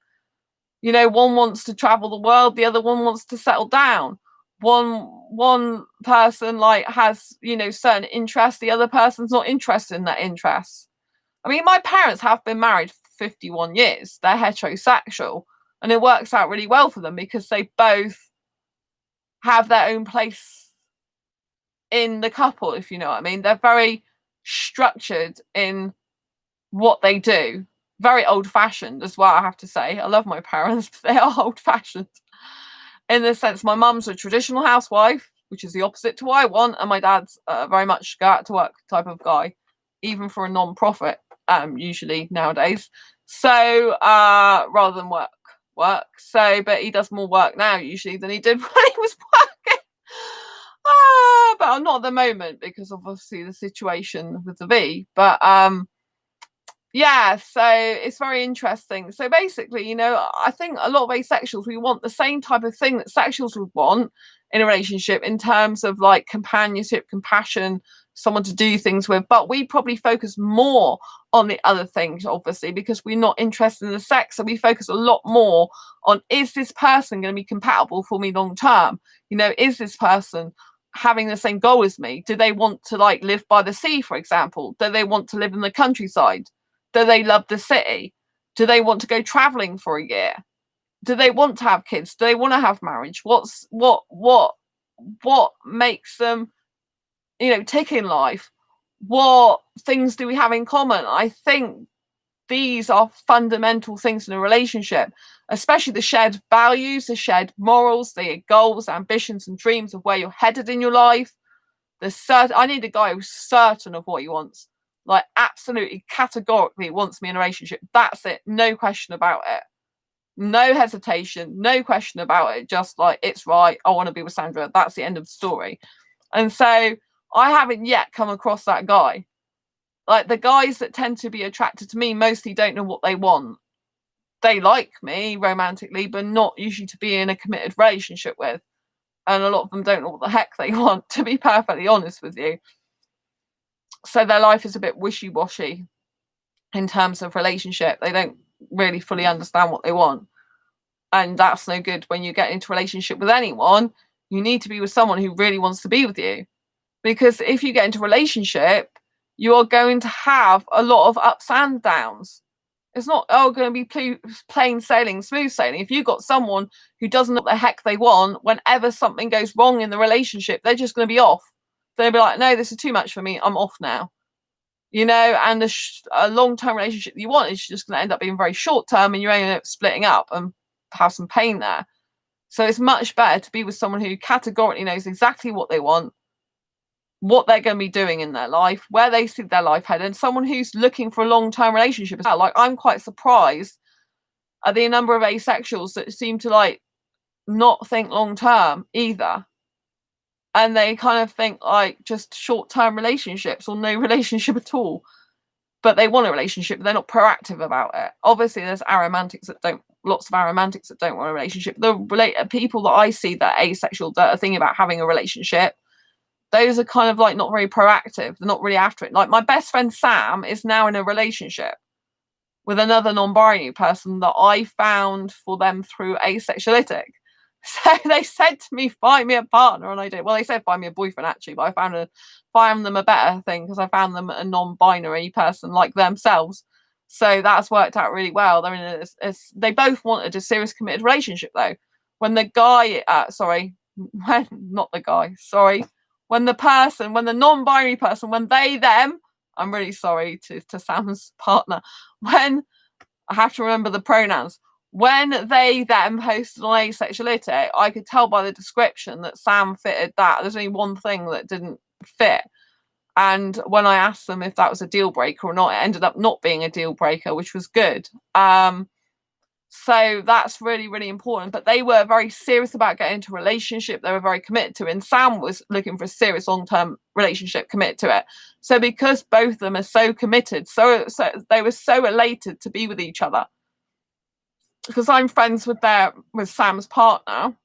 One wants to travel the world, the other one wants to settle down. One person has certain interests, the other person's not interested in that interest. I mean, my parents have been married for 51 years. They're heterosexual, and it works out really well for them because they both have their own place in the couple, if you know what I mean. They're very structured in what they do. Very old-fashioned as well, I have to say. I love my parents, but they are old-fashioned. In the sense, my mum's a traditional housewife, which is the opposite to what I want, and my dad's very much go out to work type of guy, even for a non-profit. Usually nowadays, so rather than work. So, but he does more work now usually than he did when he was working. But not at the moment because obviously the situation with the V. But yeah, so it's very interesting. So basically, I think a lot of asexuals, we want the same type of thing that sexuals would want in a relationship in terms of like companionship, compassion, someone to do things with, but we probably focus more on the other things, obviously, because we're not interested in the sex. So we focus a lot more on, is this person going to be compatible for me long term? Is this person having the same goal as me? Do they want to live by the sea, for example? Do they want to live in the countryside? Do they love the city? Do they want to go traveling for a year? Do they want to have kids? Do they want to have marriage? What makes them, tick in life? What things do we have in common? I think these are fundamental things in a relationship, especially the shared values, the shared morals, the goals, ambitions, and dreams of where you're headed in your life. I need a guy who's certain of what he wants, like absolutely categorically wants me in a relationship. That's it, no question about it, no hesitation, no question about it. Just like, it's right, I want to be with Sandra. That's the end of the story. And so I haven't yet come across that guy. Like, the guys that tend to be attracted to me mostly don't know what they want. They like me romantically, but not usually to be in a committed relationship with. And a lot of them don't know what the heck they want, to be perfectly honest with you. So their life is a bit wishy-washy in terms of relationship. They don't really fully understand what they want. And that's no good when you get into a relationship with anyone. You need to be with someone who really wants to be with you. Because if you get into a relationship, you are going to have a lot of ups and downs. It's not going to be plain sailing, smooth sailing. If you've got someone who doesn't know what the heck they want, whenever something goes wrong in the relationship, they're just going to be off. They'll be like, no, this is too much for me. I'm off now. And a long-term relationship you want is just going to end up being very short-term, and you're going to end up splitting up and have some pain there. So it's much better to be with someone who categorically knows exactly what they want, what they're going to be doing in their life, where they see their life headed, and someone who's looking for a long-term relationship as well. Like, I'm quite surprised at the number of asexuals that seem to like not think long-term either, and they kind of think like just short-term relationships or no relationship at all. But they want a relationship, but they're not proactive about it. Obviously, there's lots of aromantics that don't want a relationship. The people that I see that are asexual, that are thinking about having a relationship, those are kind of like not very proactive. They're not really after it. Like, my best friend Sam is now in a relationship with another non-binary person that I found for them through asexuality. So they said to me, find me a partner, and I did. Well, they said find me a boyfriend actually, but I found them a better thing because I found them a non-binary person like themselves. So that's worked out really well. They're in they both wanted a serious committed relationship though. When the guy, when the non-binary person, when they, them, I'm really sorry to Sam's partner, when I have to remember the pronouns, when they, them posted on asexuality, I could tell by the description that Sam fitted that. There's only one thing that didn't fit. And when I asked them if that was a deal breaker or not, it ended up not being a deal breaker, which was good. So that's really, really important. But they were very serious about getting into a relationship. They were very committed to it. And Sam was looking for a serious long-term relationship, committed to it. So because both of them are so committed, so they were so elated to be with each other. Because I'm friends with Sam's partner.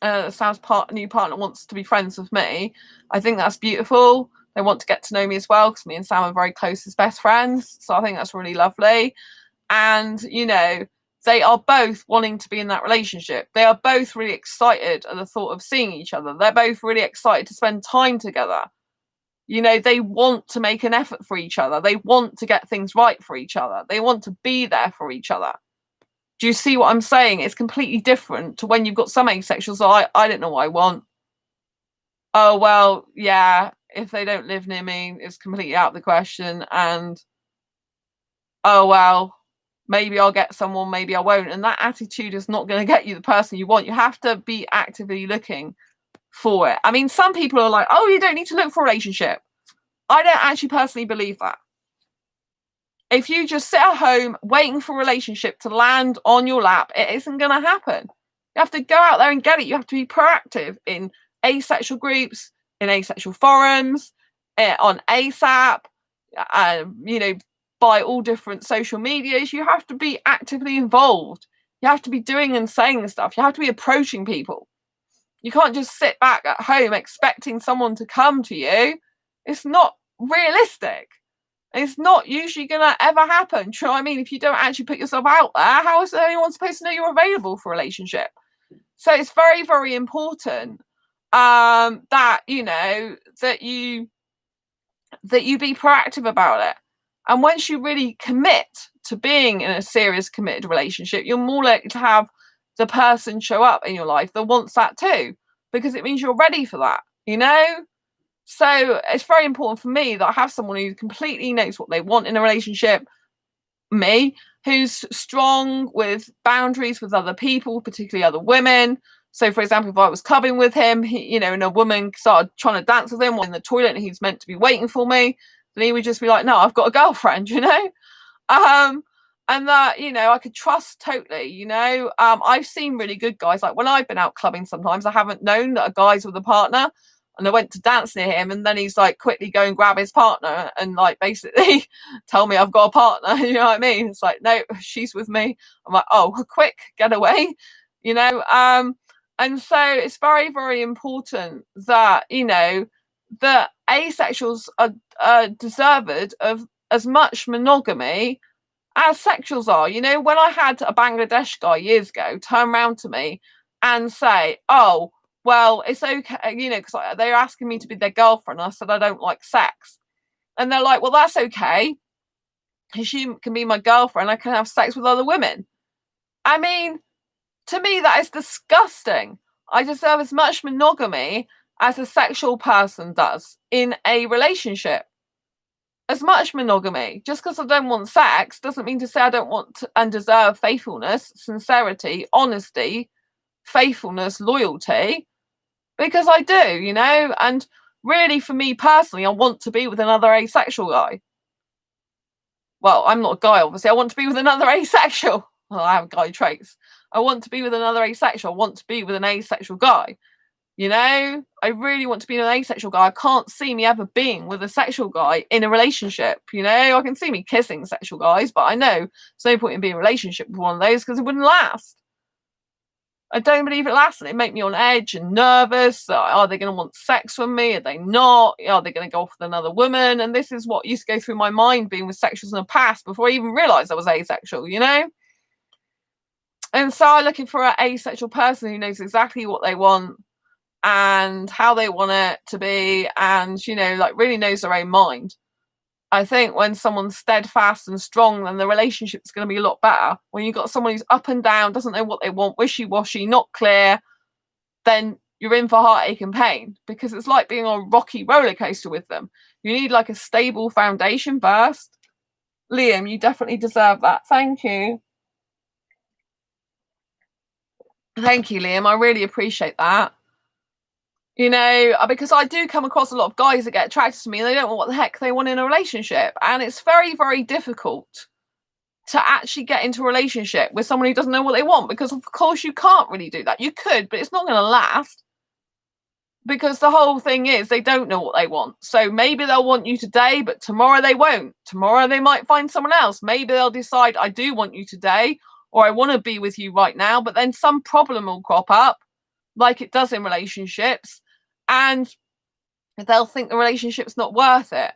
Sam's new partner wants to be friends with me. I think that's beautiful. They want to get to know me as well, because me and Sam are very close as best friends. So I think that's really lovely. And, they are both wanting to be in that relationship. They are both really excited at the thought of seeing each other. They're both really excited to spend time together. They want to make an effort for each other. They want to get things right for each other. They want to be there for each other. Do you see what I'm saying? It's completely different to when you've got some asexuals. I don't know what I want. Oh, well, yeah, if they don't live near me, it's completely out of the question. And, oh, well, maybe I'll get someone, maybe I won't. And that attitude is not going to get you the person you want. You have to be actively looking for it. I mean, some people are like, oh, you don't need to look for a relationship. I don't actually personally believe that. If you just sit at home waiting for a relationship to land on your lap, it isn't going to happen. You have to go out there and get it. You have to be proactive in asexual groups, in asexual forums, on ASAP, by all different social medias. You have to be actively involved. You have to be doing and saying stuff. You have to be approaching people. You can't just sit back at home expecting someone to come to you. It's not realistic. It's not usually going to ever happen. Do you know what I mean? If you don't actually put yourself out there, how is anyone supposed to know you're available for a relationship? So it's very, very important that you be proactive about it. And once you really commit to being in a serious committed relationship, you're more likely to have the person show up in your life that wants that too, because it means you're ready for that, you know? So it's very important for me that I have someone who completely knows what they want in a relationship, me, who's strong with boundaries with other people, particularly other women. So, for example, if I was clubbing with him, and a woman started trying to dance with him in the toilet and he's meant to be waiting for me, then he would just be like, no, I've got a girlfriend, and that, I could trust totally, I've seen really good guys. Like when I've been out clubbing, sometimes I haven't known that a guy's with a partner, and I went to dance near him, and then he's like quickly go and grab his partner and like basically tell me I've got a partner. You know what I mean? It's like, no, she's with me. I'm like, oh, quick, get away, and so it's very, very important that, that asexuals are deserved of as much monogamy as sexuals are. When I had a Bangladesh guy years ago turn around to me and say, oh, well, it's okay, because they were asking me to be their girlfriend. I said, I don't like sex. And they're like, well, that's okay. She can be my girlfriend. I can have sex with other women. I mean, to me, that is disgusting. I deserve as much monogamy as a sexual person does in a relationship. As much monogamy. Just because I don't want sex doesn't mean to say I don't want and deserve faithfulness, sincerity, honesty, faithfulness, loyalty. Because I do, and really for me personally, I want to be with another asexual guy. Well, I'm not a guy, obviously. I want to be with another asexual. Well, I have guy traits. I want to be with another asexual. I want to be with an asexual guy. I really want to be an asexual guy. I can't see me ever being with a sexual guy in a relationship. I can see me kissing sexual guys, but I know there's no point in being in a relationship with one of those because it wouldn't last. I don't believe it lasts, and it make me on edge and nervous. Are they going to want sex from me? Are they not? Are they going to go off with another woman? And this is what used to go through my mind being with sexuals in the past before I even realised I was asexual, And so I'm looking for an asexual person who knows exactly what they want and how they want it to be, and, really knows their own mind. I think when someone's steadfast and strong, then the relationship's going to be a lot better. When you've got someone who's up and down, doesn't know what they want, wishy-washy, not clear, then you're in for heartache and pain, because it's like being on a rocky roller coaster with them. You need like a stable foundation first. Liam, you definitely deserve that. Thank you. Thank you, Liam. I really appreciate that. Because I do come across a lot of guys that get attracted to me and they don't know what the heck they want in a relationship. And it's very, very difficult to actually get into a relationship with someone who doesn't know what they want, because of course you can't really do that. You could, but it's not going to last, because the whole thing is they don't know what they want. So maybe they'll want you today, but tomorrow they won't. Tomorrow they might find someone else. Maybe they'll decide, I do want you today, or I want to be with you right now, but then some problem will crop up, like it does in relationships, and they'll think the relationship's not worth it.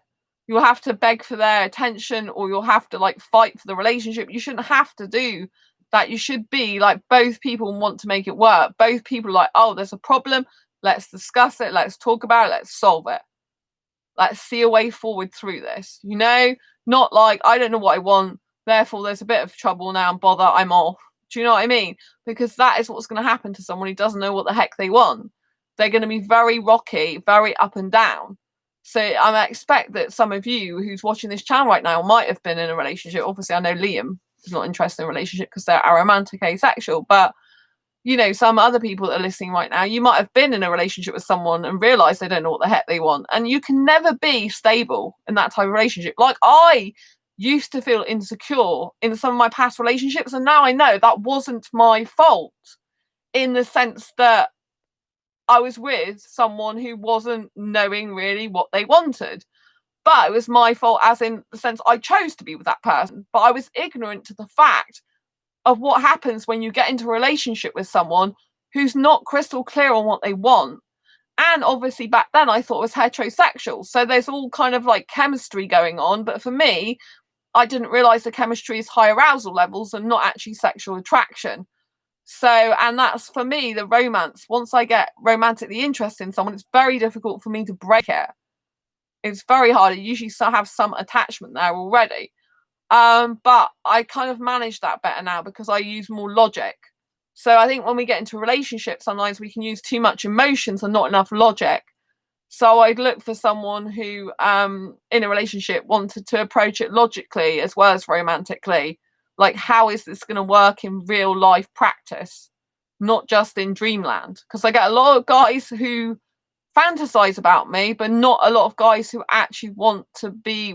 You'll have to beg for their attention, or you'll have to like fight for the relationship. You shouldn't have to do that. You should be like, both people want to make it work. Both people are like, oh, there's a problem. Let's discuss it. Let's talk about it. Let's solve it. Let's see a way forward through this. Not like, I don't know what I want, therefore there's a bit of trouble now and bother, I'm off. Do you know what I mean? Because that is what's going to happen to someone who doesn't know what the heck they want. They're going to be very rocky, very up and down. So I expect that some of you who's watching this channel right now might have been in a relationship. Obviously, I know Liam is not interested in a relationship because they're aromantic, asexual. But, some other people that are listening right now, you might have been in a relationship with someone and realised they don't know what the heck they want. And you can never be stable in that type of relationship. Like, I used to feel insecure in some of my past relationships, and now I know that wasn't my fault, in the sense that I was with someone who wasn't knowing really what they wanted. But it was my fault, as in the sense I chose to be with that person, but I was ignorant to the fact of what happens when you get into a relationship with someone who's not crystal clear on what they want. And obviously back then I thought it was heterosexual, so there's all kind of like chemistry going on, but for me, I didn't realise the chemistry is high arousal levels and not actually sexual attraction. So, and that's for me, the romance. Once I get romantically interested in someone, it's very difficult for me to break it. It's very hard. You usually still have some attachment there already. But I kind of manage that better now because I use more logic. So I think when we get into relationships, sometimes we can use too much emotions and not enough logic. So I'd look for someone who, in a relationship, wanted to approach it logically as well as romantically. Like, how is this going to work in real life practice, not just in dreamland? Because I get a lot of guys who fantasize about me, but not a lot of guys who actually want to be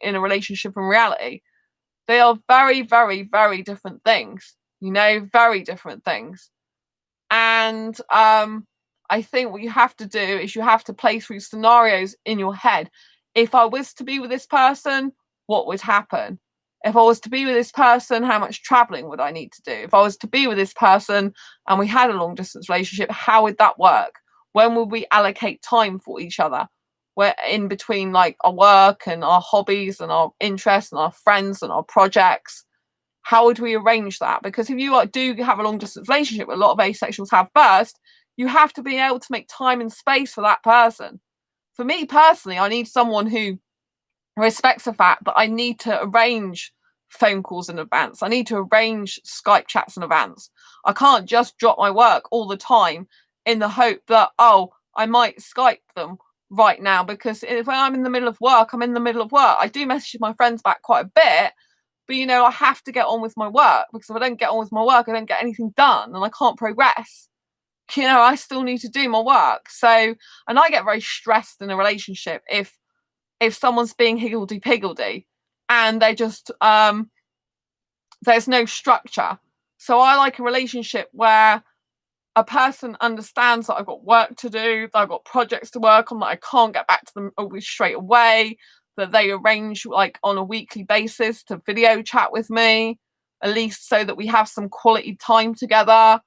in a relationship in reality. They are very, very, very different things, very different things. And I think what you have to do is you have to play through scenarios in your head. If I was to be with this person, what would happen? If I was to be with this person, how much traveling would I need to do? If I was to be with this person and we had a long distance relationship, how would that work? When would we allocate time for each other? We're in between like our work and our hobbies and our interests and our friends and our projects. How would we arrange that? Because if you do have a long distance relationship, a lot of asexuals have first, you have to be able to make time and space for that person. For me personally, I need someone who respects the fact that I need to arrange phone calls in advance. I need to arrange Skype chats in advance. I can't just drop my work all the time in the hope that, oh, I might Skype them right now, because if I'm in the middle of work, I'm in the middle of work. I do message my friends back quite a bit, but I have to get on with my work, because if I don't get on with my work, I don't get anything done and I can't progress. I still need to do my work. So, and I get very stressed in a relationship if someone's being higgledy-piggledy and they just there's no structure. So I like a relationship where a person understands that I've got work to do, that I've got projects to work on, that I can't get back to them always straight away, that they arrange like on a weekly basis to video chat with me, at least so that we have some quality time together.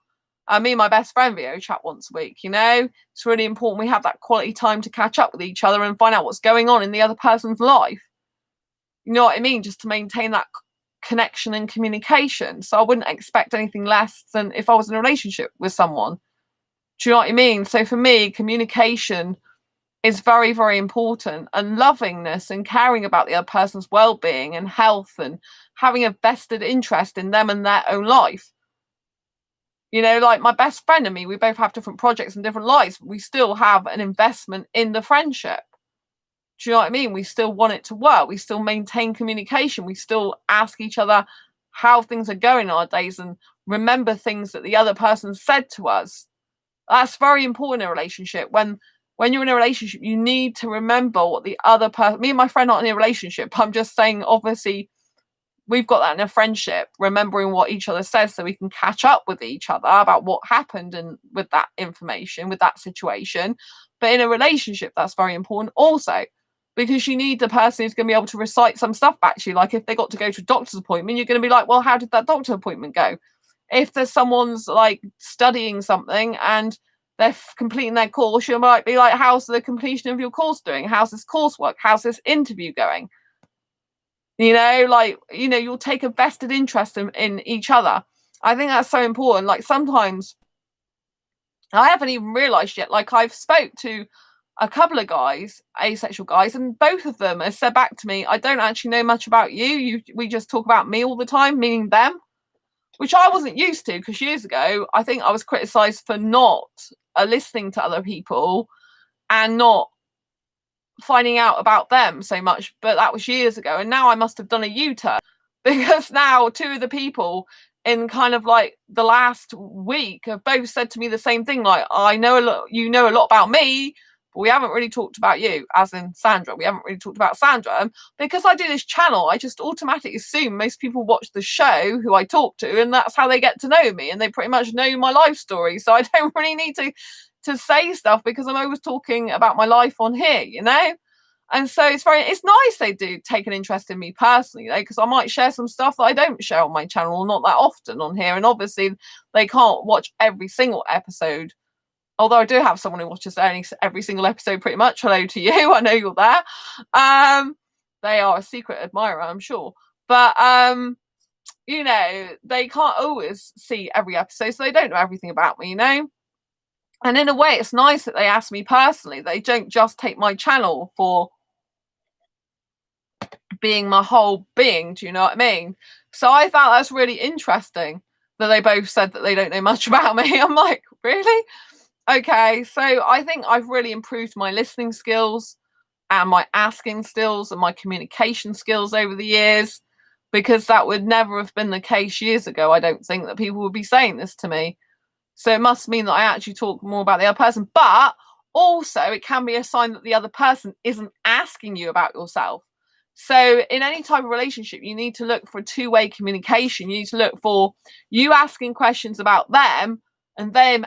Me and my best friend video chat once a week. It's really important we have that quality time to catch up with each other and find out what's going on in the other person's life. You know what I mean? Just to maintain that connection and communication. So I wouldn't expect anything less than if I was in a relationship with someone. Do you know what I mean? So for me, communication is very, very important, and lovingness and caring about the other person's well-being and health and having a vested interest in them and their own life. Like my best friend and me, we both have different projects and different lives. We still have an investment in the friendship. Do you know what I mean? We still want it to work. We still maintain communication. We still ask each other how things are going in our days and remember things that the other person said to us. That's very important in a relationship. When you're in a relationship, you need to remember what the other person... Me and my friend aren't in a relationship. I'm just saying, obviously, we've got that in a friendship, remembering what each other says so we can catch up with each other about what happened and with that information, with that situation. But in a relationship, that's very important also, because you need the person who's going to be able to recite some stuff back to you. Like if they got to go to a doctor's appointment, you're going to be like, well, how did that doctor appointment go? If there's someone's like studying something and they're completing their course, you might be like, how's the completion of your course doing? How's this coursework? How's this interview going? You'll take a vested interest in each other. I think that's so important. Like sometimes I haven't even realized yet, like I've spoke to a couple of guys, asexual guys, and both of them have said back to me, I don't actually know much about you. We just talk about me all the time, meaning them, which I wasn't used to, because years ago, I think I was criticized for not listening to other people and not finding out about them so much, but that was years ago. And now I must have done a U-turn, because now two of the people in kind of like the last week have both said to me the same thing, like, I know a lot, you know a lot about me, but we haven't really talked about you, as in Sandra. We haven't really talked about Sandra. And because I do this channel, I just automatically assume most people watch the show who I talk to, and that's how they get to know me, and they pretty much know my life story. So I don't really need to say stuff, because I'm always talking about my life on here, And so it's nice they do take an interest in me personally, because I might share some stuff that I don't share on my channel, not that often on here. And obviously they can't watch every single episode, although I do have someone who watches every single episode pretty much. Hello to you. I know you're there. They are a secret admirer, I'm sure. But they can't always see every episode, so they don't know everything about me, And in a way, it's nice that they ask me personally. They don't just take my channel for being my whole being. Do you know what I mean? So I found that's really interesting that they both said that they don't know much about me. I'm like, really? Okay, so I think I've really improved my listening skills and my asking skills and my communication skills over the years, because that would never have been the case years ago. I don't think that people would be saying this to me. So it must mean that I actually talk more about the other person. But also, it can be a sign that the other person isn't asking you about yourself. So in any type of relationship, you need to look for two-way communication. You need to look for you asking questions about them and them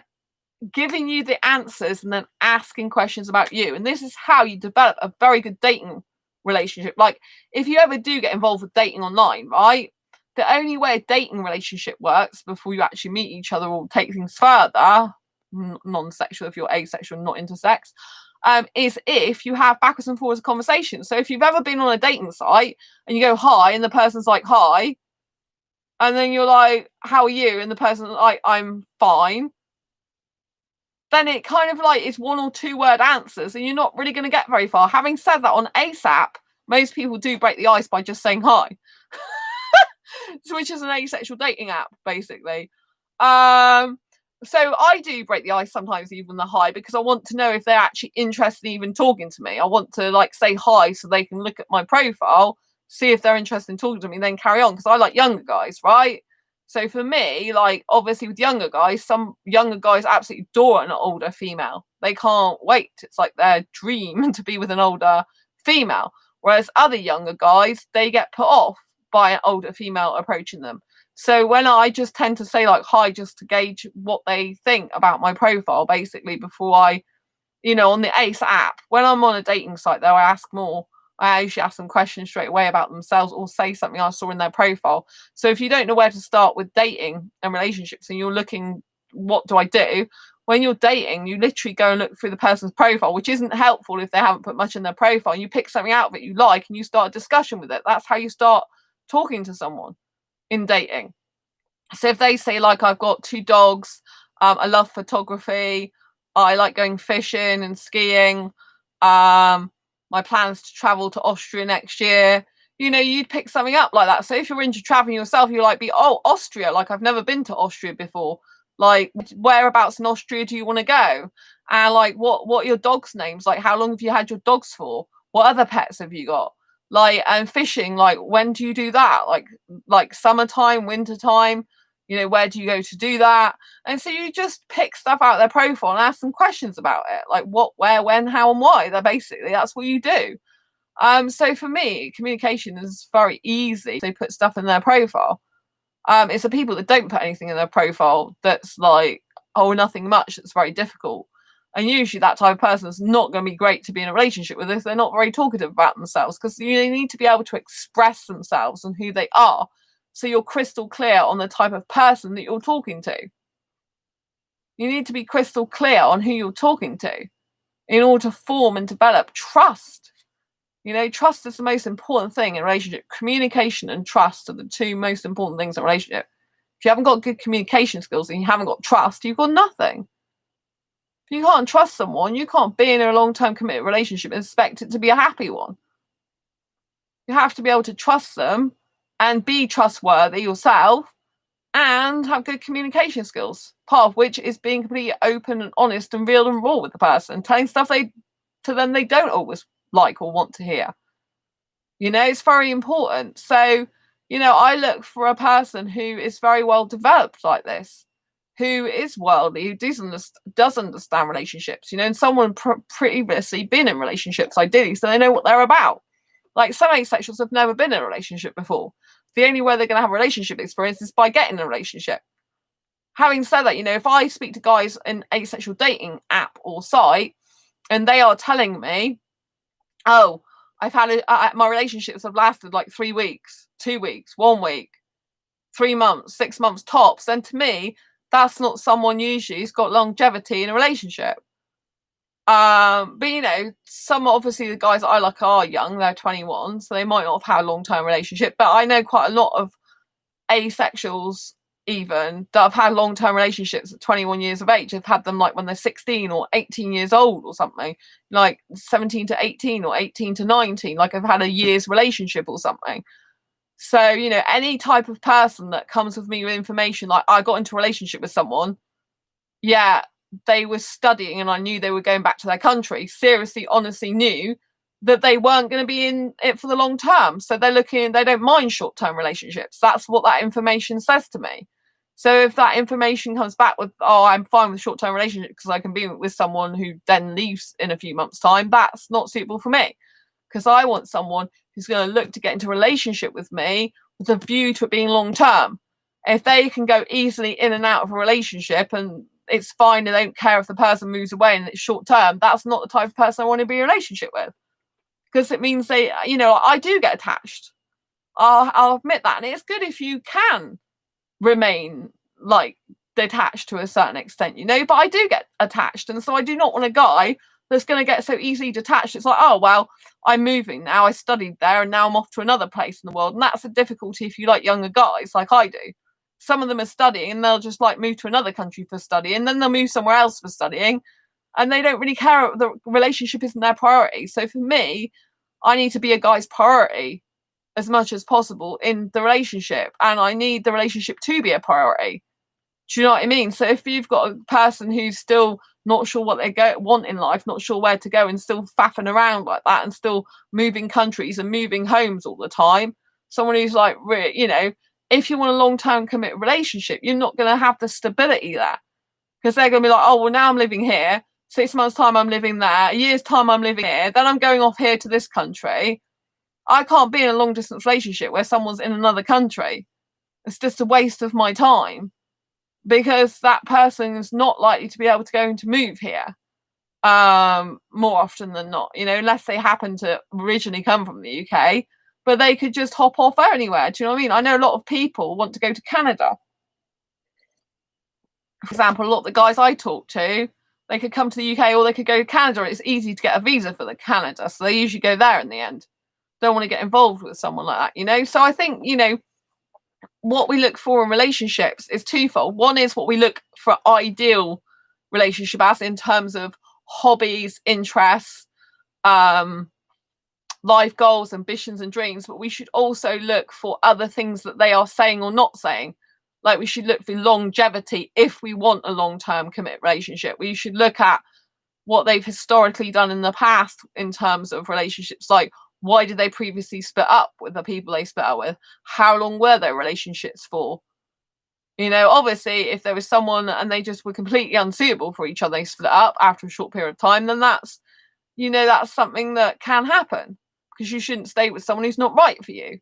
giving you the answers and then asking questions about you. And this is how you develop a very good dating relationship. Like, if you ever do get involved with dating online, right, the only way a dating relationship works before you actually meet each other or take things further, non-sexual if you're asexual, not intersex, is if you have backwards and forwards conversations. So if you've ever been on a dating site and you go hi and the person's like hi, and then you're like, how are you? And the person's like, I'm fine. Then it kind of like is 1 or 2 word answers and you're not really going to get very far. Having said that, on ASAP, most people do break the ice by just saying hi. Which is an asexual dating app, basically. So I do break the ice sometimes, even the hi, because I want to know if they're actually interested in even talking to me. I want to like say hi so they can look at my profile, see if they're interested in talking to me, and then carry on, because I like younger guys, right? So for me, like, obviously with younger guys, some younger guys absolutely adore an older female. They can't wait. It's like their dream to be with an older female. Whereas other younger guys, they get put off by an older female approaching them. So when I just tend to say like hi, just to gauge what they think about my profile, basically, before I, on the Ace app, when I'm on a dating site though, I ask more. I usually ask them questions straight away about themselves or say something I saw in their profile. So if you don't know where to start with dating and relationships and you're looking, what do I do? When you're dating, you literally go and look through the person's profile, which isn't helpful if they haven't put much in their profile. You pick something out that you like and you start a discussion with it. That's how you start talking to someone in dating. So if they say like, I've got 2 dogs, I love photography, I like going fishing and skiing, my plans to travel to Austria next year, you'd pick something up like that. So if you're into traveling yourself, you like Austria, like I've never been to Austria before, like whereabouts in Austria do you want to go, and like what are your dogs' names, like how long have you had your dogs for, what other pets have you got, like, and fishing, like when do you do that, like summertime, wintertime, where do you go to do that? And so you just pick stuff out of their profile and ask them questions about it, like what, where, when, how, and why. That's what you do. So for me, communication is very easy. They put stuff in their profile. It's the people that don't put anything in their profile that's like, oh, nothing much, that's very difficult. And usually that type of person is not going to be great to be in a relationship with if they're not very talkative about themselves, because they need to be able to express themselves and who they are. So you're crystal clear on the type of person that you're talking to. You need to be crystal clear on who you're talking to in order to form and develop trust. Trust is the most important thing in a relationship. Communication and trust are the 2 most important things in a relationship. If you haven't got good communication skills and you haven't got trust, you've got nothing. If you can't trust someone, you can't be in a long-term committed relationship and expect it to be a happy one. You have to be able to trust them and be trustworthy yourself and have good communication skills, part of which is being completely open and honest and real and raw with the person, telling stuff to them they don't always like or want to hear. It's very important. So, I look for a person who is very well developed like this, who is worldly, who does understand relationships, and someone previously been in relationships, ideally, so they know what they're about. Like, some asexuals have never been in a relationship before. The only way they're going to have a relationship experience is by getting a relationship. Having said that, if I speak to guys in asexual dating app or site and they are telling me, oh, I've had my relationships have lasted like 3 weeks, 2 weeks, 1 week, 3 months, 6 months tops, then to me, that's not someone usually who's got longevity in a relationship. But some, obviously the guys that I like are young, they're 21, so they might not have had a long-term relationship, but I know quite a lot of asexuals even that have had long-term relationships at 21 years of age have had them like when they're 16 or 18 years old or something, like 17 to 18 or 18 to 19, like I've had a year's relationship or something. So, you know, any type of person that comes with me with information like I got into a relationship with someone, yeah, they were studying and I knew they were going back to their country, seriously, honestly knew that they weren't going to be in it for the long term. So they don't mind short-term relationships. That's what that information says to me. So if that information comes back with, oh, I'm fine with short-term relationships because I can be with someone who then leaves in a few months' time, that's not suitable for me. Because I want someone who's going to look to get into a relationship with me with a view to it being long-term. If they can go easily in and out of a relationship and it's fine and they don't care if the person moves away and it's short-term, that's not the type of person I want to be in a relationship with. Because it means they, you know, I do get attached. I'll admit that. And it's good if you can remain like detached to a certain extent, you know, but I do get attached. And so I do not want a guy that's going to get so easily detached. It's like, oh, well, I'm moving now. I studied there and now I'm off to another place in the world. And that's a difficulty if you like younger guys like I do. Some of them are studying and they'll just like move to another country for study and then they'll move somewhere else for studying. And they don't really care. The relationship isn't their priority. So for me, I need to be a guy's priority as much as possible in the relationship. And I need the relationship to be a priority. Do you know what I mean? So if you've got a person who's still not sure what they want in life, not sure where to go and still faffing around like that and still moving countries and moving homes all the time, someone who's like, you know, if you want a long-term committed relationship, you're not going to have the stability there. Because they're going to be like, oh, well, now I'm living here. 6 months' time, I'm living there. A year's time, I'm living here. Then I'm going off here to this country. I can't be in a long-distance relationship where someone's in another country. It's just a waste of my time because that person is not likely to be able to go and to move here more often than not, you know, unless they happen to originally come from the UK, but they could just hop off anywhere. Do you know what I mean? I know a lot of people want to go to Canada. For example, a lot of the guys I talk to, they could come to the UK or they could go to Canada. It's easy to get a visa for the Canada, so they usually go there in the end. Don't want to get involved with someone like that, you know? So I think, you know, what we look for in relationships is twofold. One is what we look for ideal relationship as in terms of hobbies, interests, life goals, ambitions and dreams, but we should also look for other things that they are saying or not saying. Like we should look for longevity if we want a long-term committed relationship. We should look at what they've historically done in the past in terms of relationships, like why did they previously split up with the people they split up with? How long were their relationships for? You know, obviously, if there was someone and they just were completely unsuitable for each other, they split up after a short period of time, then that's, you know, that's something that can happen because you shouldn't stay with someone who's not right for you.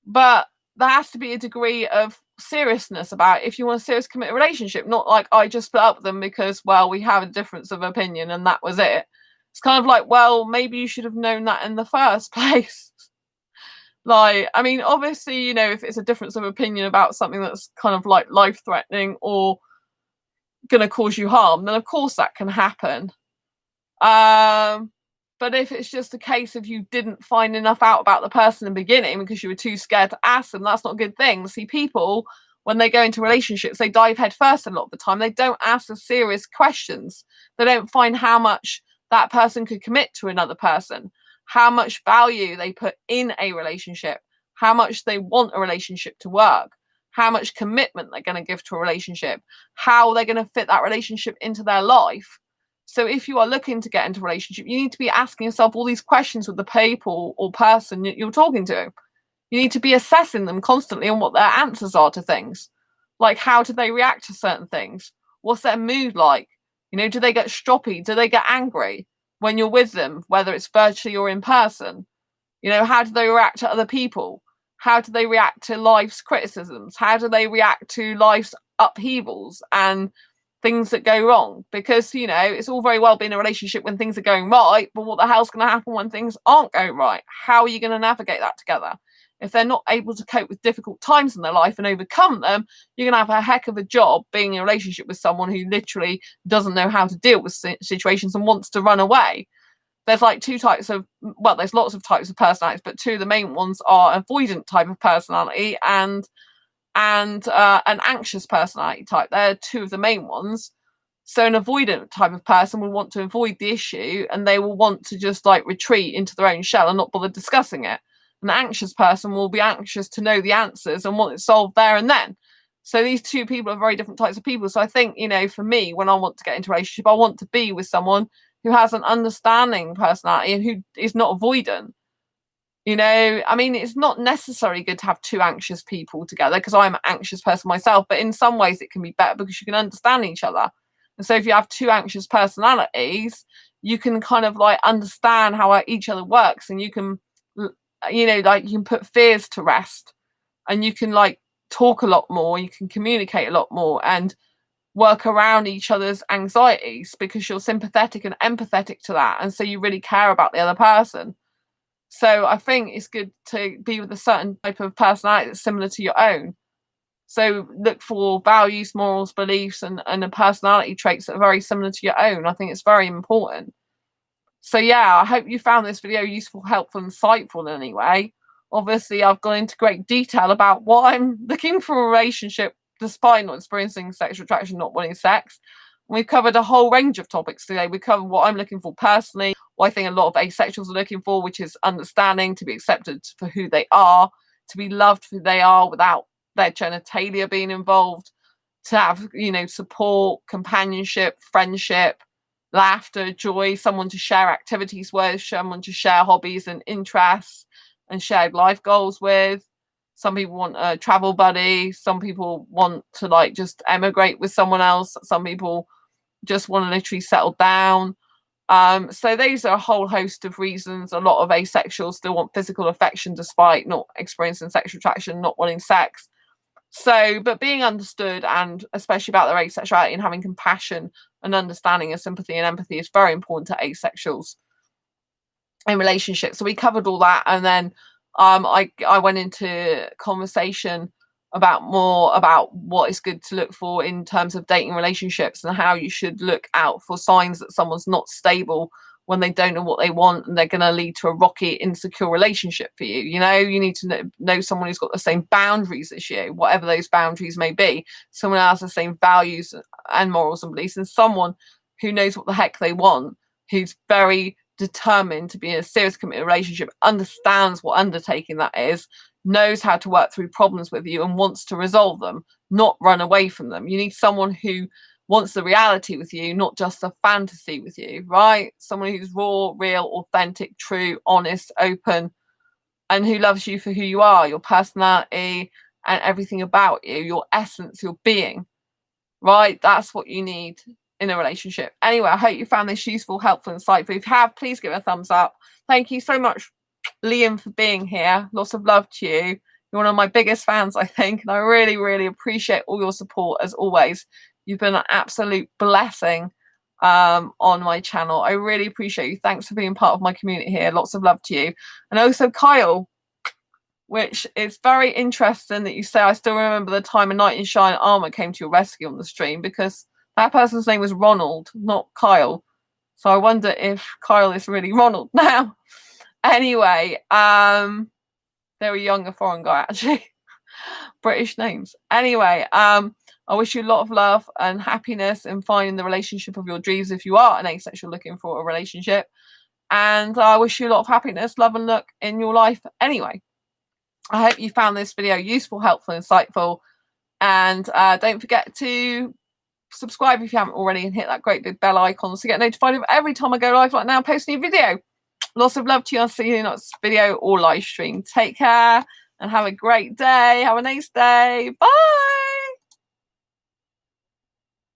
But there has to be a degree of seriousness about it if you want a serious committed relationship, not like I just split up with them because, well, we have a difference of opinion and that was it. It's kind of like, well, maybe you should have known that in the first place. Like, I mean, obviously, you know, if it's a difference of opinion about something that's kind of like life-threatening or going to cause you harm, then of course that can happen. But if it's just a case of you didn't find enough out about the person in the beginning because you were too scared to ask them, that's not a good thing. See, people, when they go into relationships, they dive head first a lot of the time. They don't ask the serious questions. They don't find how much that person could commit to another person, how much value they put in a relationship, how much they want a relationship to work, how much commitment they're going to give to a relationship, how they're going to fit that relationship into their life. So if you are looking to get into a relationship, you need to be asking yourself all these questions with the people or person you're talking to. You need to be assessing them constantly on what their answers are to things. Like, how do they react to certain things? What's their mood like? You know, do they get stroppy? Do they get angry when you're with them, whether it's virtually or in person? You know, how do they react to other people? How do they react to life's criticisms? How do they react to life's upheavals and things that go wrong? Because, you know, it's all very well being in a relationship when things are going right, but what the hell's going to happen when things aren't going right? How are you going to navigate that together? If they're not able to cope with difficult times in their life and overcome them, you're going to have a heck of a job being in a relationship with someone who literally doesn't know how to deal with situations and wants to run away. There's like two types of, well, there's lots of types of personalities, but two of the main ones are avoidant type of personality and and an anxious personality type. They're two of the main ones. So an avoidant type of person will want to avoid the issue, and they will want to just like retreat into their own shell and not bother discussing it. An anxious person will be anxious to know the answers and want it solved there and then. So these two people are very different types of people. So I think, you know, for me, when I want to get into a relationship, I want to be with someone who has an understanding personality and who is not avoidant. You know, I mean, it's not necessarily good to have two anxious people together, because I'm an anxious person myself, but in some ways it can be better because you can understand each other. And so if you have two anxious personalities, you can kind of like understand how each other works, and you can, you know, like you can put fears to rest, and you can like talk a lot more, you can communicate a lot more and work around each other's anxieties because you're sympathetic and empathetic to that. And so you really care about the other person. So I think it's good to be with a certain type of personality that's similar to your own. So look for values, morals, beliefs, and a personality traits that are very similar to your own. I think it's very important. So yeah, I hope you found this video useful, helpful, insightful in any way. Obviously, I've gone into great detail about what I'm looking for a relationship despite not experiencing sexual attraction, not wanting sex. We've covered a whole range of topics today. We covered what I'm looking for personally, what I think a lot of asexuals are looking for, which is understanding, to be accepted for who they are, to be loved for who they are without their genitalia being involved, to have, you know, support, companionship, friendship, laughter, joy, someone to share activities with, someone to share hobbies and interests and shared life goals with. Some people want a travel buddy. Some people want to like just emigrate with someone else. Some people just want to literally settle down. So these are a whole host of reasons. A lot of asexuals still want physical affection despite not experiencing sexual attraction, not wanting sex. So, but being understood, and especially about their asexuality, and having compassion and understanding and sympathy and empathy is very important to asexuals in relationships. So we covered all that, and then I went into conversation about more about what is good to look for in terms of dating relationships, and how you should look out for signs that someone's not stable when they don't know what they want, and they're going to lead to a rocky, insecure relationship for you. You know, you need to know someone who's got the same boundaries as you, whatever those boundaries may be. Someone who has the same values and morals and beliefs, and someone who knows what the heck they want, who's very determined to be in a serious committed relationship, understands what undertaking that is, knows how to work through problems with you and wants to resolve them, not run away from them. You need someone who wants the reality with you, not just a fantasy with you, right? Someone who's raw, real, authentic, true, honest, open, and who loves you for who you are, your personality and everything about you, your essence, your being, right? That's what you need in a relationship. Anyway, I hope you found this useful, helpful, insightful. If you have, please give it a thumbs up. Thank you so much, Liam, for being here. Lots of love to you. You're one of my biggest fans, I think, and I really, really appreciate all your support as always. You've been an absolute blessing on my channel. I really appreciate you. Thanks for being part of my community here. Lots of love to you. And also Kyle, which is very interesting that you say, I still remember the time a knight in shining armor came to your rescue on the stream, because that person's name was Ronald, not Kyle. So I wonder if Kyle is really Ronald now. Anyway, they're a younger foreign guy, actually. British names. Anyway, I wish you a lot of love and happiness in finding the relationship of your dreams if you are an asexual looking for a relationship. And I wish you a lot of happiness, love, and luck in your life anyway. I hope you found this video useful, helpful, insightful. And don't forget to subscribe if you haven't already, and hit that great big bell icon to get notified of every time I go live like now, post a new video. Lots of love to you. I'll see you in the next video or live stream. Take care and have a great day. Have a nice day. Bye.